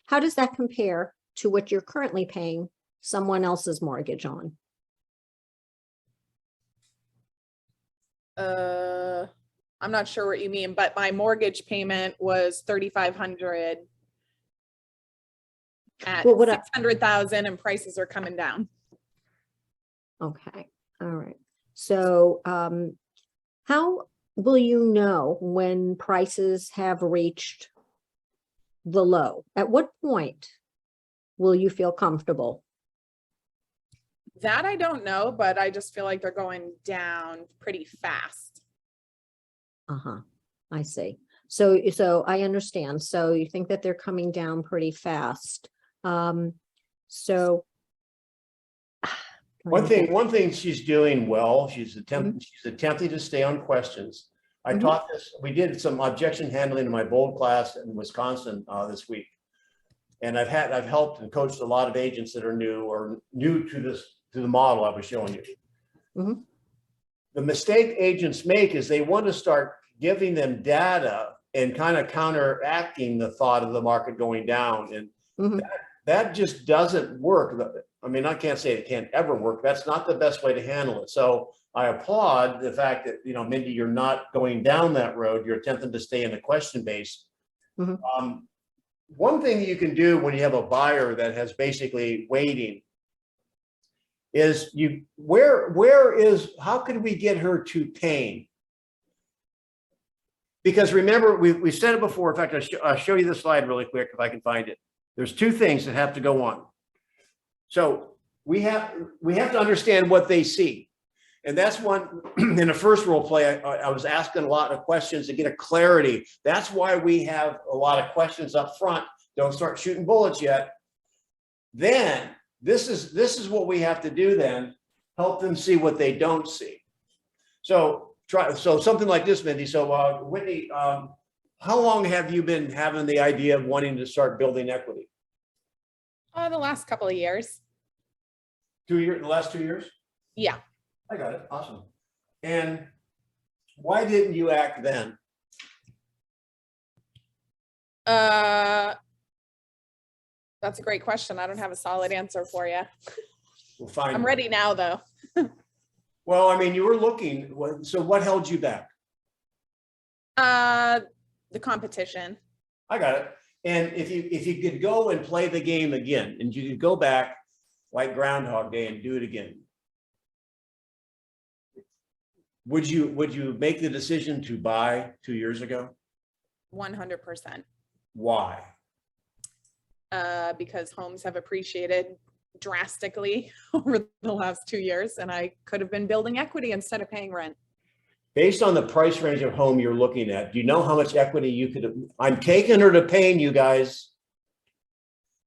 how does that compare to what you're currently paying someone else's mortgage on? I'm not sure what you mean, but my mortgage payment was 3,500 at Well, what 600,000 and prices are coming down. Okay, all right. So how will you know when prices have reached the low? At what point will you feel comfortable? That I don't know, but I just feel like they're going down pretty fast. Uh-huh, I see. So I understand. So you think that they're coming down pretty fast. So One thing she's doing well, she's attempting to stay on questions. I taught this, we did some objection handling in my bold class in Wisconsin this week. And I've helped and coached a lot of agents that are new to the model I was showing you. The mistake agents make is they want to start giving them data and kind of counteracting the thought of the market going down. And that just doesn't work. I mean, I can't say it can't ever work. That's not the best way to handle it. So I applaud the fact that, Mindy, you're not going down that road. You're attempting to stay in the question base. One thing you can do when you have a buyer that has basically waiting is how can we get her to paying? Because remember, we said it before. In fact, I'll show you the slide really quick if I can find it. There's two things that have to go on. So we have to understand what they see. And that's one, in the first role play, I was asking a lot of questions to get a clarity. That's why we have a lot of questions up front. Don't start shooting bullets yet. Then this is what we have to do then, help them see what they don't see. So something like this, Mindy. So Whitney, How long have you been having the idea of wanting to start building equity? The last couple of years. 2 years, the last 2 years? Yeah. I got it. Awesome. And why didn't you act then? That's a great question. I don't have a solid answer for you. We'll find. I'm one. ready now, though. Well, I mean, you were looking, so what held you back? The competition. I got it. And if you could go and play the game again, and you could go back like Groundhog Day and do it again, would you make the decision to buy 2 years ago? 100%. Why? Because homes have appreciated drastically over the last 2 years, and I could have been building equity instead of paying rent. Based on the price range of home you're looking at, do you know how much equity you could, I'm taking her to pain, you guys.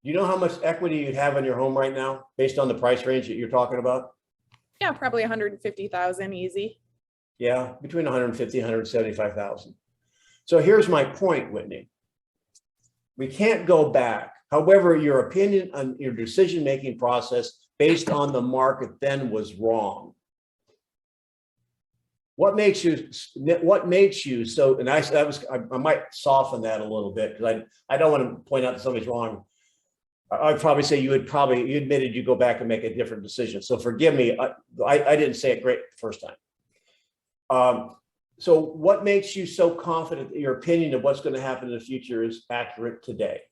Do you know how much equity you'd have in your home right now, based on the price range that you're talking about? Yeah, probably 150,000 easy. Yeah, between 150, 175,000. So here's my point, Whitney. We can't go back. However, your opinion on your decision-making process based on the market then was wrong. What makes you so, and I might soften that a little bit, because I don't want to point out that somebody's wrong. I'd probably say you admitted you go back and make a different decision. So forgive me, I didn't say it great the first time. So what makes you so confident that your opinion of what's going to happen in the future is accurate today?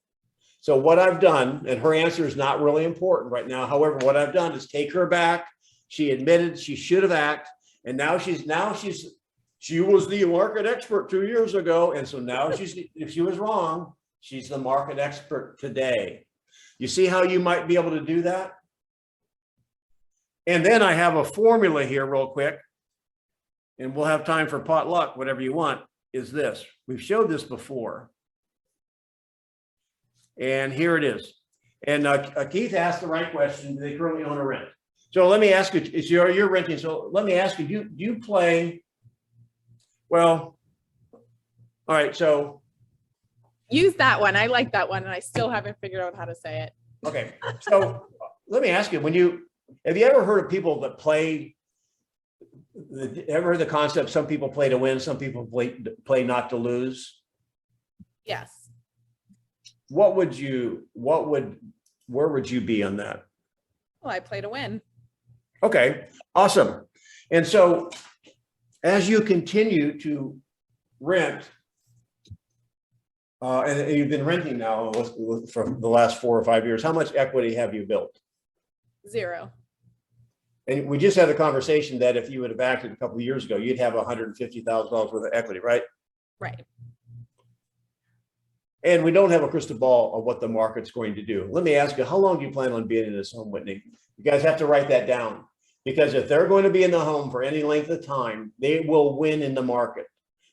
So what I've done, and her answer is not really important right now. However, what I've done is take her back. She admitted she should have acted. And now she was the market expert 2 years ago. And so now if she was wrong, she's the market expert today. You see how you might be able to do that? And then I have a formula here real quick, and we'll have time for potluck, whatever you want, is this. We've showed this before. And here it is. And Keith asked the right question. Do they currently own or rent? So let me ask you, you're renting. So let me ask you, do you play? Well, all right. So Use that one. I like that one, and I still haven't figured out how to say it. okay. So let me ask you, have you ever heard of people that play? Ever heard the concept? Some people play to win. Some people play not to lose. Yes. Where would you be on that? Well, I play to win. Okay, awesome. And so as you continue to rent, and you've been renting now for the last 4 or 5 years, how much equity have you built? 0. And we just had a conversation that if you would have acted a couple of years ago, you'd have $150,000 worth of equity, right? Right. And we don't have a crystal ball of what the market's going to do. Let me ask you, how long do you plan on being in this home, Whitney? You guys have to write that down, because if they're going to be in the home for any length of time, they will win in the market.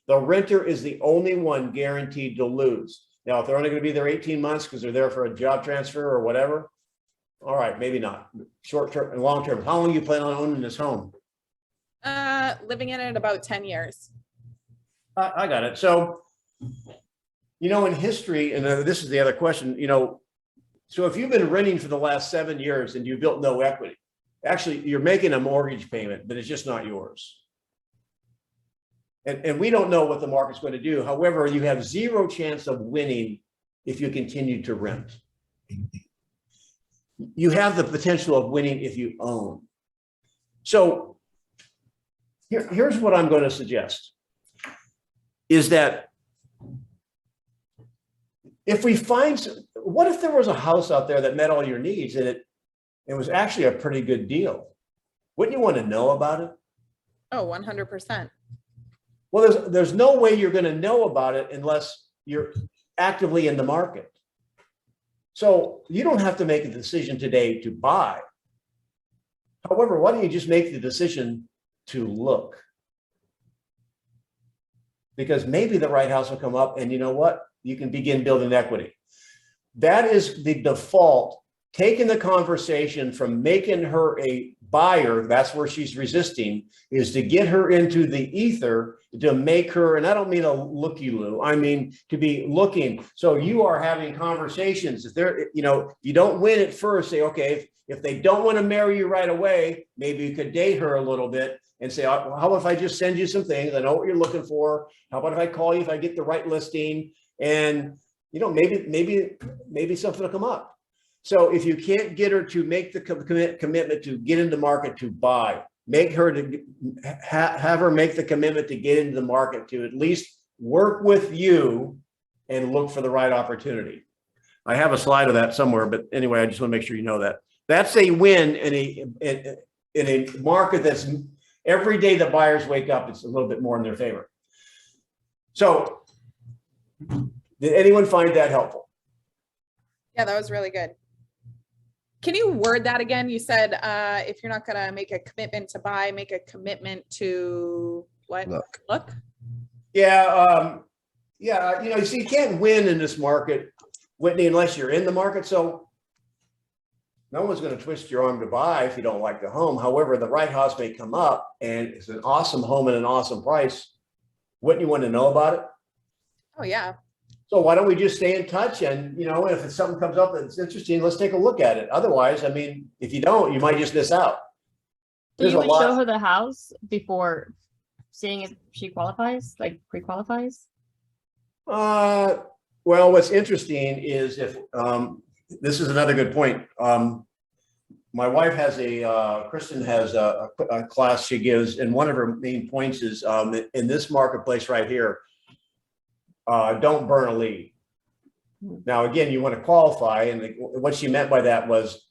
The renter is the only one guaranteed to lose. Now, if they're only going to be there 18 months because they're there for a job transfer or whatever, all right, maybe not. Short term and long term. How long do you plan on owning this home? Living in it about 10 years. I got it. So, in history, and this is the other question, so if you've been renting for the last 7 years and you built no equity, actually you're making a mortgage payment, but it's just not yours. And we don't know what the market's going to do. However, you have 0 chance of winning if you continue to rent. You have the potential of winning if you own. So here's what I'm going to suggest is that if we find, what if there was a house out there that met all your needs and it was actually a pretty good deal? Wouldn't you want to know about it? Oh, 100%. Well, there's no way you're going to know about it unless you're actively in the market. So you don't have to make a decision today to buy. However, why don't you just make the decision to look? Because maybe the right house will come up, and you know what? You can begin building equity. That is the default taking the conversation from making her a buyer, that's where she's resisting, is to get her into the ether, to make her, and I don't mean a looky-loo, I mean to be looking. So you are having conversations. If they're, you know, you don't win at first, say, okay, if they don't want to marry you right away, maybe you could date her a little bit and say, how about if I just send you some things? I know what you're looking for. How about if I call you if I get the right listing? And, you know, maybe something will come up. So if you can't get her to make the commitment to get into the market to buy, make her to have her make the commitment to get into the market to at least work with you and look for the right opportunity. I have a slide of that somewhere, but anyway, I just want to make sure you know that. That's a win in a market that's every day the buyers wake up, it's a little bit more in their favor. So did anyone find that helpful? Yeah, that was really good. Can you word that again? You said if you're not going to make a commitment to buy, make a commitment to what? Look. Yeah. Yeah. You know, you see, you can't win in this market, Whitney, unless you're in the market. So no one's going to twist your arm to buy if you don't like the home. However, the right house may come up and it's an awesome home at an awesome price. Wouldn't you want to know about it? Oh, yeah. So why don't we just stay in touch? And, you know, if something comes up that's interesting, let's take a look at it. Otherwise, I mean, if you don't, you might just miss out. So you would show her the house before seeing if she qualifies, like pre-qualifies? Well, what's interesting is if, this is another good point. My wife has Kristen has a class she gives, and one of her main points is in this marketplace right here, don't burn a lead. Now, again, you want to qualify, and what she meant by that was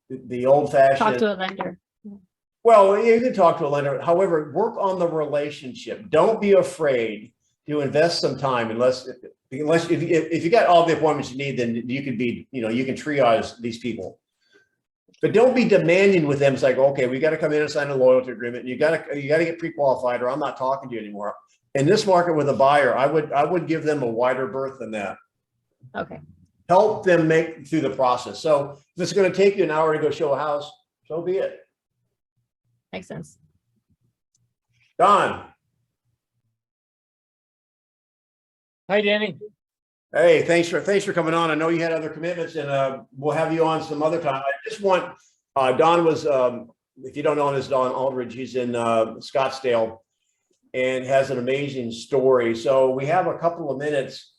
the old-fashioned. Talk to a lender. Well, you can talk to a lender. However, work on the relationship. Don't be afraid to invest some time, unless if you got all the appointments you need, then you could be, you know, you can triage these people. But don't be demanding with them. It's like, okay, we got to come in and sign a loyalty agreement. You got to get pre-qualified, or I'm not talking to you anymore. In this market with a buyer, I would give them a wider berth than that. Okay. Help them make through the process. So if it's going to take you an hour to go show a house, so be it. Makes sense. Don. Hi, Danny. Hey, thanks for coming on. I know you had other commitments, and we'll have you on some other time. I just want Don was, if you don't know him, is Don Aldridge. He's in Scottsdale and has an amazing story. So we have a couple of minutes.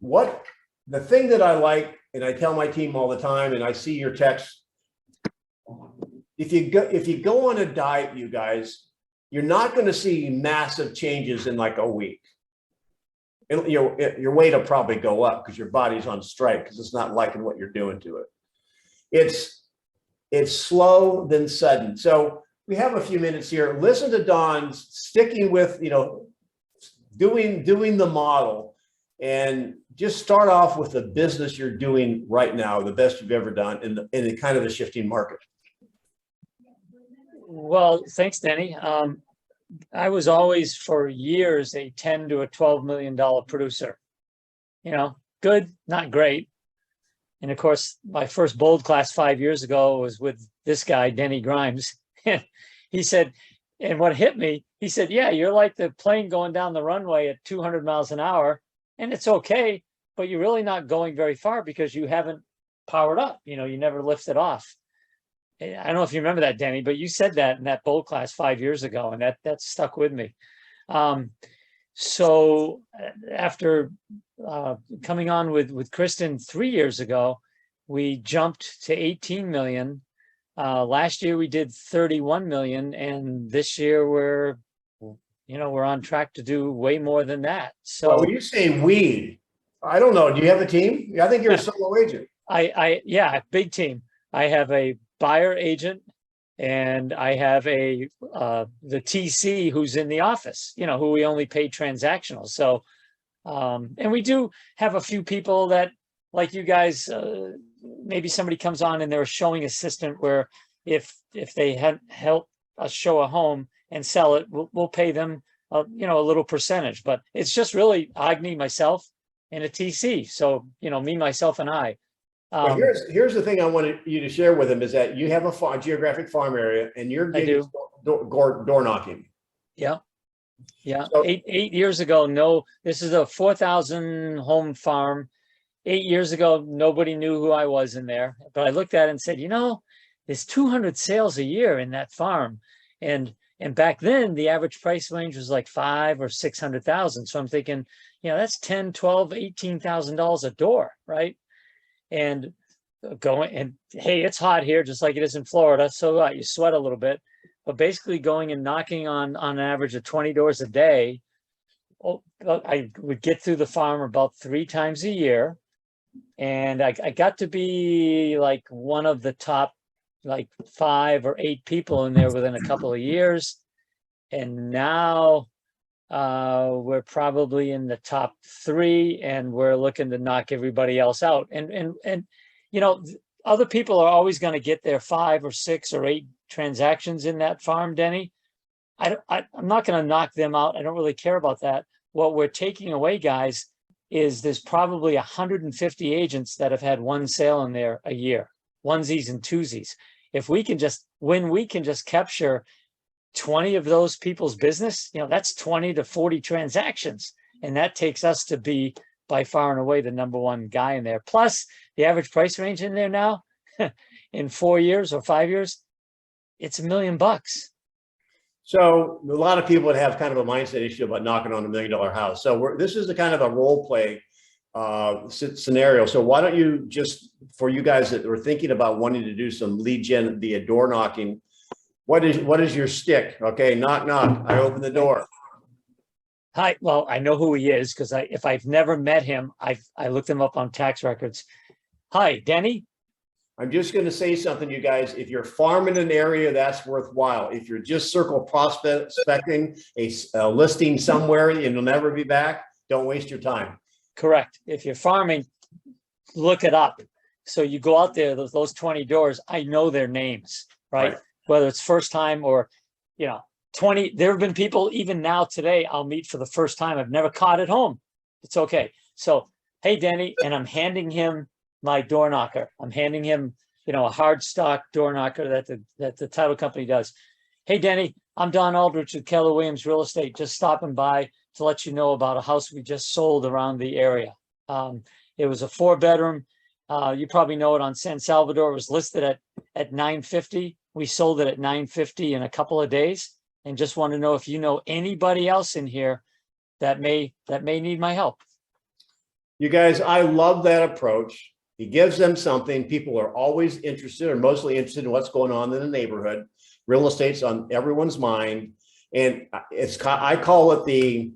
What the thing that I like, and I tell my team all the time, and I see your texts. If you go on a diet, you guys, you're not going to see massive changes in like a week. Your weight will probably go up because your body's on strike because it's not liking what you're doing to it. It's slow then sudden. So we have a few minutes here. Listen to Don sticking with, you know, doing the model, and just start off with the business you're doing right now, the best you've ever done in the kind of a shifting market. Well, thanks, Denny. I was always for years a 10 to a $12 million producer. You know, good, not great. And of course, my first bold class 5 years ago was with this guy, Denny Grimes. He said, and what hit me, he said, yeah, you're like the plane going down the runway at 200 miles an hour, and it's okay, but you're really not going very far because you haven't powered up. You know, you never lifted off. I don't know if you remember that, Denny, but you said that in that bold class 5 years ago, and that stuck with me. So after coming on with Kristen 3 years ago, we jumped to 18 million. Last year we did 31 million, and this year we're on track to do way more than that. So well, when you say we, I don't know. Do you have a team? I think you're a solo agent. Yeah, big team. I have a buyer agent, and I have the TC who's in the office, you know, who we only pay transactional. So, and we do have a few people that, like you guys, maybe somebody comes on and they're a showing assistant, where if they had helped us show a home and sell it, we'll pay them, a little percentage. But it's just really Agni, myself, and a TC. So, me, myself, and I. But here's the thing I wanted you to share with him is that you have a geographic farm area and you're I getting do. door knocking. Yeah. Yeah. So- 8 years ago, no, this is a 4,000 home farm. 8 years ago, nobody knew who I was in there, but I looked at it and said, there's 200 sales a year in that farm. And back then the average price range was like 5 or 600,000. So I'm thinking, that's 10, 12, $18,000 a door. Right. And hey, it's hot here, just like it is in Florida. So you sweat a little bit, but basically going and knocking on an average of 20 doors a day. I would get through the farm about 3 times a year. And I got to be like one of the top, like 5 or 8 people in there within a couple of years. And now we're probably in the top 3 and we're looking to knock everybody else out. And other people are always going to get their 5 or 6 or 8 transactions in that farm, Denny. I'm not going to knock them out. I don't really care about that. What we're taking away, guys, is there's probably 150 agents that have had 1 sale in there a year, onesies and twosies. When we can just capture 20 of those people's business, that's 20 to 40 transactions. And that takes us to be by far and away the number 1 guy in there. Plus the average price range in there now in 4 years or 5 years, it's $1 million. So a lot of people would have kind of a mindset issue about knocking on $1 million house. So this is the kind of a role play scenario. So why don't you just, for you guys that were thinking about wanting to do some lead gen via door knocking, what is your stick? Okay, knock, knock. I open the door. Hi. Well, I know who he is because if I've never met him, I looked him up on tax records. Hi, Denny. I'm just going to say something, you guys. If you're farming an area, that's worthwhile. If you're just circle prospecting a listing somewhere and you'll never be back, don't waste your time. Correct. If you're farming, look it up. So you go out there, those 20 doors, I know their names, right? Whether it's first time or, 20, there have been people even now today I'll meet for the first time. I've never caught at home. It's okay. So, hey, Denny, and I'm handing him my door knocker. I'm handing him, a hard stock door knocker that the title company does. Hey, Denny, I'm Don Aldrich with Keller Williams Real Estate, just stopping by to let you know about a house we just sold around the area. It was a 4-bedroom. You probably know it on San Salvador. It was listed at $950. We sold it at $950 in a couple of days, and just want to know if you know anybody else in here that may need my help. You guys, I love that approach. He gives them something. People are always interested or mostly interested in what's going on in the neighborhood. Real estate's on everyone's mind. And I call it the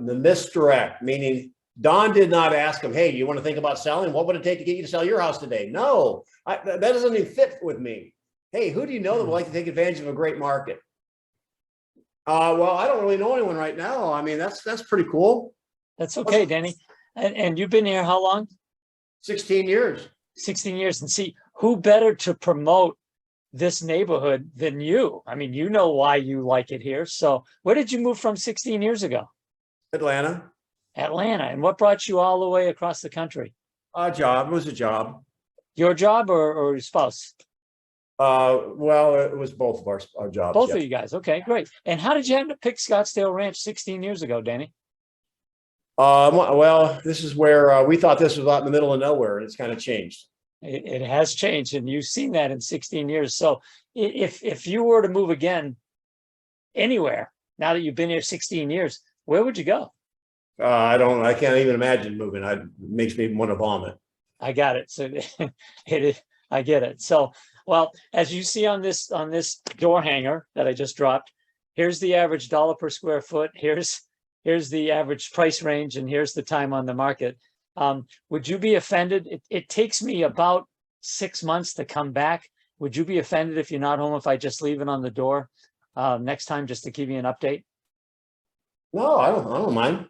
misdirect, meaning Don did not ask him, hey, you want to think about selling? What would it take to get you to sell your house today? No, that doesn't even fit with me. Hey, who do you know that would like to take advantage of a great market? Well, I don't really know anyone right now. I mean, that's pretty cool. That's okay, Denny. And you've been here how long? 16 years. 16 years. And see, who better to promote this neighborhood than you? I mean, you know why you like it here. So where did you move from 16 years ago? Atlanta. Atlanta. And what brought you all the way across the country? A job. It was a job. Your job or your spouse? Well, it was both of our jobs. Both of you guys. Okay, great. And how did you end up pick Scottsdale Ranch 16 years ago, Danny? Well, this is where we thought this was out in the middle of nowhere, and it's kind of changed. It has changed, and you've seen that in 16 years. So if you were to move again anywhere, now that you've been here 16 years, where would you go? I can't even imagine moving. It makes me want to vomit. I got it. So I get it. So, well, as you see on this door hanger that I just dropped, here's the average dollar per square foot. Here's the average price range, and here's the time on the market. Would you be offended? It takes me about 6 months to come back. Would you be offended if you're not home if I just leave it on the door next time, just to give you an update? No, I don't mind.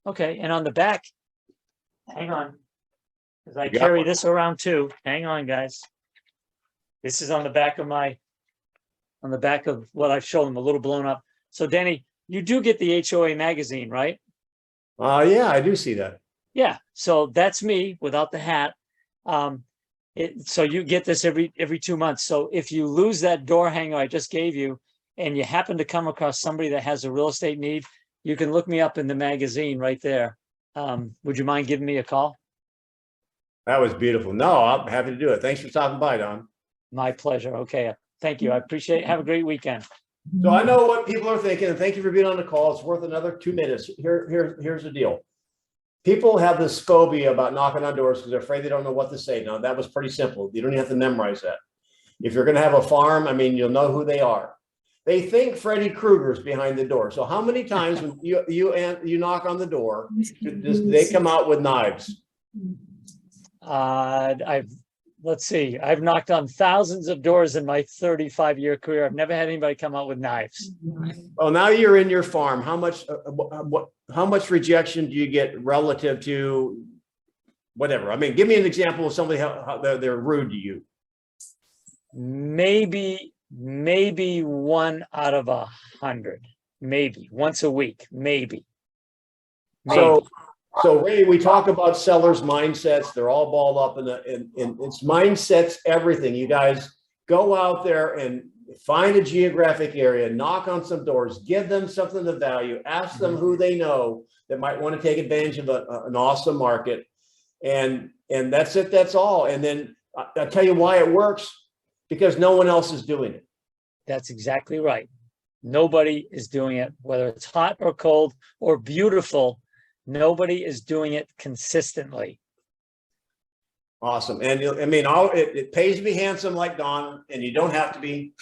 Okay. And on the back, hang on, because I carry this around too. Hang on, guys. This is on the back of what I've shown them, a little blown up. So Denny, you do get the HOA magazine, right? Yeah, I do see that. Yeah. So that's me without the hat. So you get this every 2 months. So if you lose that door hanger I just gave you, and you happen to come across somebody that has a real estate need, you can look me up in the magazine right there. Would you mind giving me a call? That was beautiful. No, I'm happy to do it. Thanks for stopping by, Don. My pleasure. Okay. Thank you. I appreciate it. Have a great weekend. So I know what people are thinking, and thank you for being on the call. It's worth another 2 minutes. Here's the deal. People have this phobia about knocking on doors because they're afraid they don't know what to say. Now, that was pretty simple. You don't even have to memorize that. If you're going to have a farm, I mean, you'll know who they are. They think Freddy Krueger's behind the door. So how many times when you knock on the door, do they come out with knives? Let's see. I've knocked on thousands of doors in my 35-year career. I've never had anybody come out with knives. Well, now you're in your farm. How much rejection do you get relative to whatever? I mean, give me an example of somebody how they're rude to you. Maybe 1 out of 100. Maybe once a week. Maybe. So Ray, we talk about sellers' mindsets. They're all balled up in it's mindsets, everything. You guys go out there and find a geographic area, knock on some doors, give them something of value, ask them who they know that might want to take advantage of an awesome market. And that's it. That's all. And then I'll tell you why it works, because no one else is doing it. That's exactly right. Nobody is doing it, whether it's hot or cold or beautiful. Nobody is doing it consistently. Awesome. And I mean, it pays to be handsome like Don, and you don't have to be.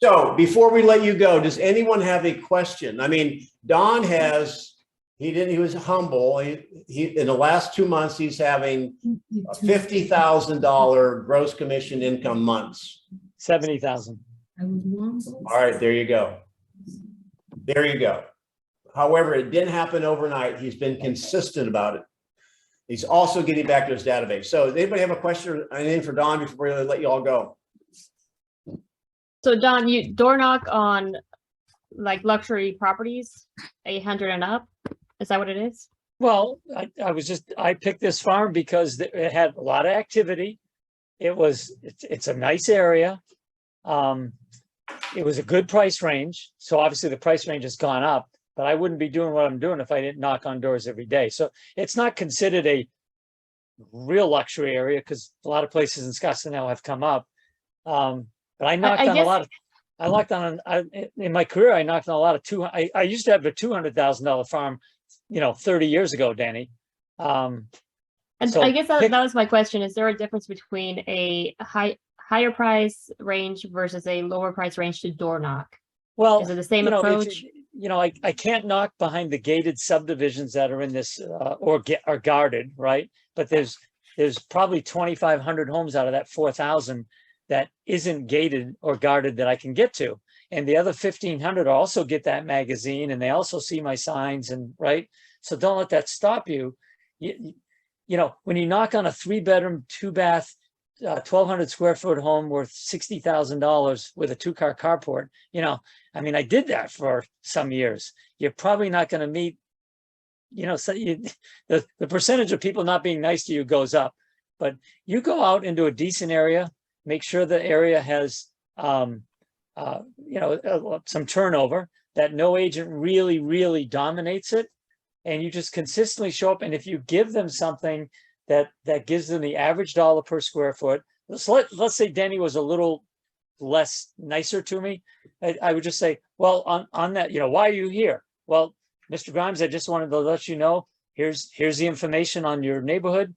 So before we let you go, does anyone have a question? I mean, Don he was humble. He in the last 2 months, he's having $50,000 gross commission income months. 70,000. All right, there you go. There you go. However, it didn't happen overnight. He's been consistent about it. He's also getting back to his database. So does anybody have a question or anything for Don before we let you all go? So Don, you door knock on like luxury properties, 800 and up? Is that what it is? Well, I picked this farm because it had a lot of activity. It's a nice area. It was a good price range. So obviously the price range has gone up, but I wouldn't be doing what I'm doing if I didn't knock on doors every day. So it's not considered a real luxury area because a lot of places in Scottsdale now have come up. But I knocked on a lot of, in my career, I knocked on a lot of I used to have a $200,000 farm, 30 years ago, Danny. And so I guess that was my question. Is there a difference between a higher price range versus a lower price range to door knock? Well, is it the same approach? I can't knock behind the gated subdivisions that are in this or are guarded, right? But there's probably 2,500 homes out of that 4,000 that isn't gated or guarded that I can get to. And the other 1,500 also get that magazine and they also see my signs and right. So don't let that stop you. When you knock on a 3-bedroom, 2-bath, 1,200 square foot home worth $60,000 with a 2-car carport, I did that for some years. You're probably not going to meet, the percentage of people not being nice to you goes up, but you go out into a decent area, make sure the area has, some turnover, that no agent really, really dominates it. And you just consistently show up. And if you give them something that gives them the average dollar per square foot, let's say Denny was a little less nicer to me, I would just say, well, on that, why are you here? Well, Mr. Grimes, I just wanted to let you know, here's the information on your neighborhood.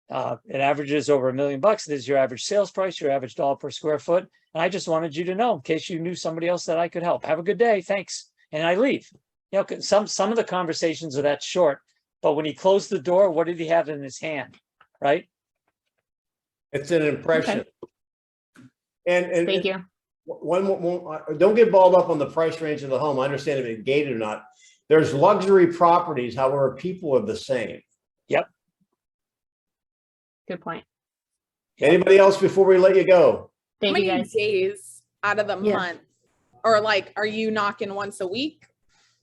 It averages over $1 million. This is your average sales price, your average dollar per square foot. And I just wanted you to know in case you knew somebody else that I could help. Have a good day. Thanks. And I leave. Some of the conversations are that short, but when he closed the door, what did he have in his hand? Right? It's an impression. Okay. And Thank you. Don't get balled up on the price range of the home. I understand if it's gated or not. There's luxury properties, however, people are the same. Yep. Good point. Anybody else before we let you go? Thank How you many guys. days out of the month? Or are you knocking once a week?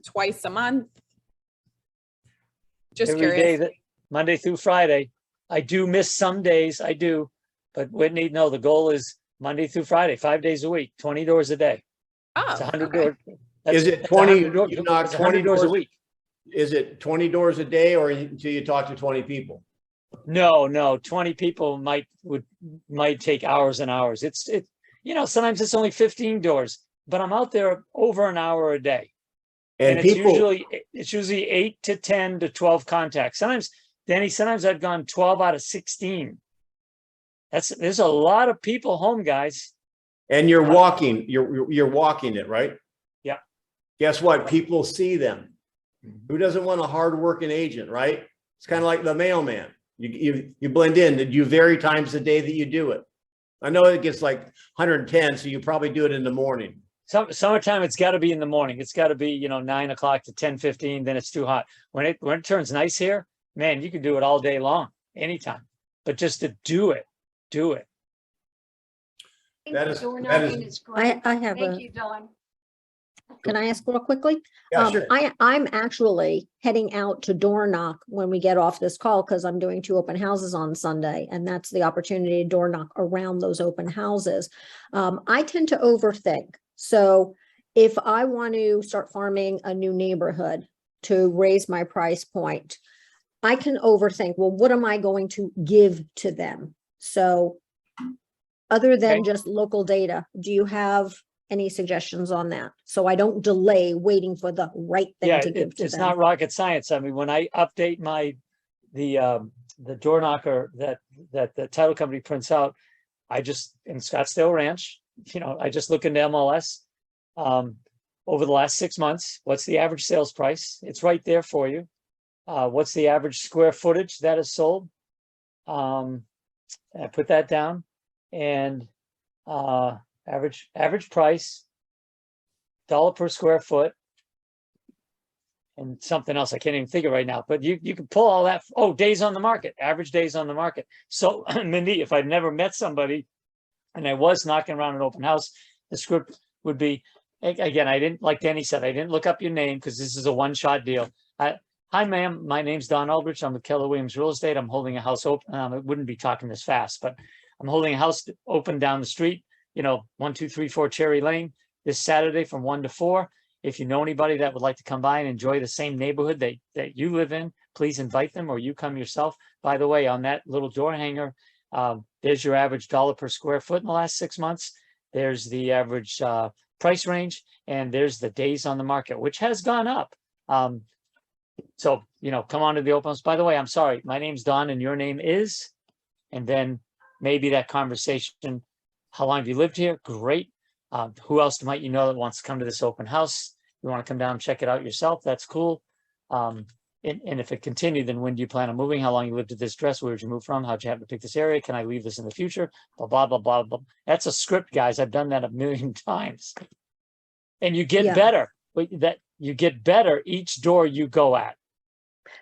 Twice a month? Just Every curious. day, Monday through Friday. I do miss some days, I do. But Whitney, no, the goal is Monday through Friday, 5 days a week, 20 doors a day. It's Oh, 100 okay. doors. Is it that's 20, 100 doors. you knock It's 20 100 doors a doors? week. Is it 20 doors a day or until you talk to 20 people? No, 20 people might take hours and hours. Sometimes it's only 15 doors, but I'm out there over an hour a day. And it's usually 8 to 10 to 12 contacts. Sometimes, Danny, I've gone 12 out of 16. There's a lot of people home, guys. And you're walking it, right? Yeah. Guess what? People see them. Who doesn't want a hardworking agent, right? It's kind of like the mailman. You blend in. You vary times the day that you do it. I know it gets like 110, so you probably do it in the morning. Summertime, it's got to be in the morning. It's got to be 9 o'clock to 10:15. Then it's too hot. When it turns nice here, man, you can do it all day long, anytime. But just to do it. That is great. I have Thank a, you, Dawn. can I ask real quickly? Yeah, sure. I'm actually heading out to door knock when we get off this call because I'm doing 2 open houses on Sunday, and that's the opportunity to door knock around those open houses. I tend to overthink. So if I want to start farming a new neighborhood to raise my price point, I can overthink, well, what am I going to give to them? So other than just local data, do you have any suggestions on that? So I don't delay waiting for the right thing to give to them. It's not rocket science. I mean, when I update the door knocker that the title company prints out, I just, in Scottsdale Ranch, I just look into MLS over the last 6 months. What's the average sales price? It's right there for you. What's the average square footage that is sold? I put that down, and average price, $1 per square foot, and something else I can't even think of right now. But you can pull all that. Oh, days on the market, average days on the market. So Mindy, if I'd never met somebody and I was knocking around an open house, the script would be, again, I didn't, like Denny said, I didn't look up your name because this is a one-shot deal. Hi, ma'am. My name's Don Aldrich. I'm with Keller Williams Real Estate. I'm holding a house open. It wouldn't be talking this fast, but I'm holding a house open down the street, 1234 Cherry Lane this Saturday from 1 to 4. If you know anybody that would like to come by and enjoy the same neighborhood that you live in, please invite them, or you come yourself. By the way, on that little door hanger, there's your average $1 per square foot in the last 6 months. There's the average price range, and there's the days on the market, which has gone up. So, come on to the open house. By the way, I'm sorry, my name's Don and your name is, and then maybe that conversation, how long have you lived here? Great. Who else might you know that wants to come to this open house? You want to come down and check it out yourself? That's cool. And if it continued, then when do you plan on moving? How long you lived at this address? Where did you move from? How'd you happen to pick this area? Can I leave this in the future? Blah, blah, blah, blah, blah. That's a script, guys. I've done that a million times. And you get better. You get better each door you go at.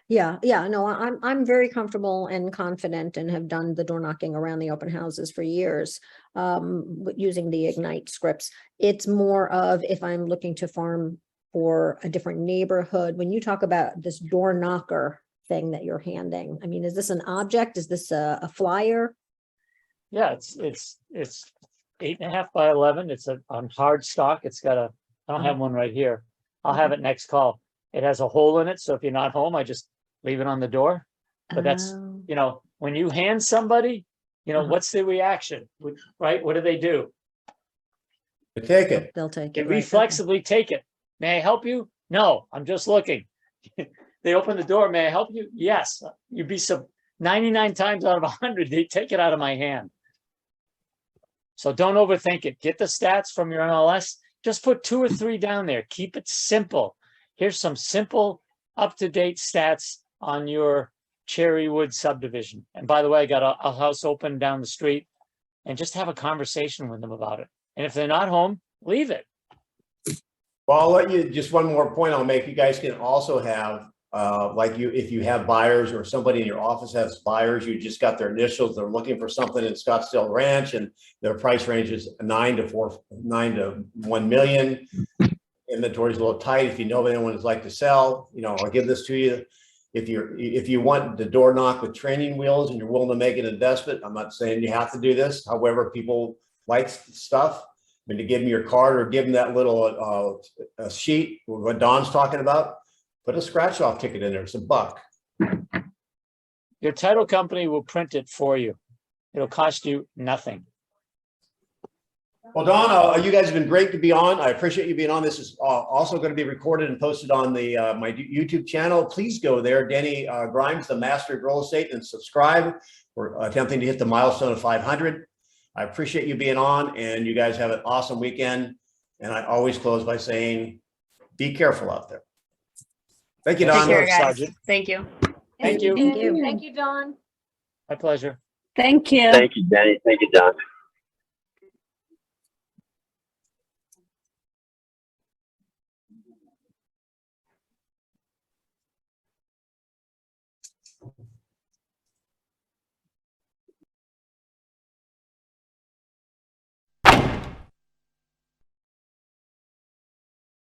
Yeah, no, I'm very comfortable and confident and have done the door knocking around the open houses for years, using the Ignite scripts. It's more of if I'm looking to farm for a different neighborhood. When you talk about this door knocker thing that you're handing, I mean, is this an object? Is this a flyer? Yeah, it's 8.5 by 11. It's on hard stock. It's got I don't have one right here. I'll have it next call. It has a hole in it, so if you're not home, I just leave it on the door. But that's, when you hand somebody, what's the reaction, right? What do they do? They take it. They'll take They it. Right, reflexively take it. May I help you? No, I'm just looking. They open the door. May I help you? Yes. You'd be 99 times out of 100, they take it out of my hand. So don't overthink it. Get the stats from your MLS. Just put 2 or 3 down there. Keep it simple. Here's some simple, up-to-date stats on your Cherrywood subdivision. And by the way, I got a house open down the street, and just have a conversation with them about it. And if they're not home, leave it. Well, I'll let you, just one more point I'll make. You guys can also have, if you have buyers or somebody in your office has buyers, you just got their initials, they're looking for something in Scottsdale Ranch and their price range is 9 to 1 million. Inventory is a little tight. If you know anyone who's like to sell, I'll give this to you. If you want the door knock with training wheels and you're willing to make an investment, I'm not saying you have to do this. However, people like stuff. I mean, to give them your card or give them that little a sheet, what Don's talking about, put a scratch off ticket in there. It's $1. Your title company will print it for you. It'll cost you nothing. Well, Don, you guys have been great to be on. I appreciate you being on. This is also going to be recorded and posted on the my YouTube channel. Please go there, Denny Grimes, the master of real estate, and subscribe. We're attempting to hit the milestone of 500. I appreciate you being on, and you guys have an awesome weekend. And I always close by saying, be careful out there. Thank you, Take Don. care, guys. Sergeant. Thank you. Thank you. Thank you. Thank you, Don. My pleasure. Thank you, Denny. Thank you, Don.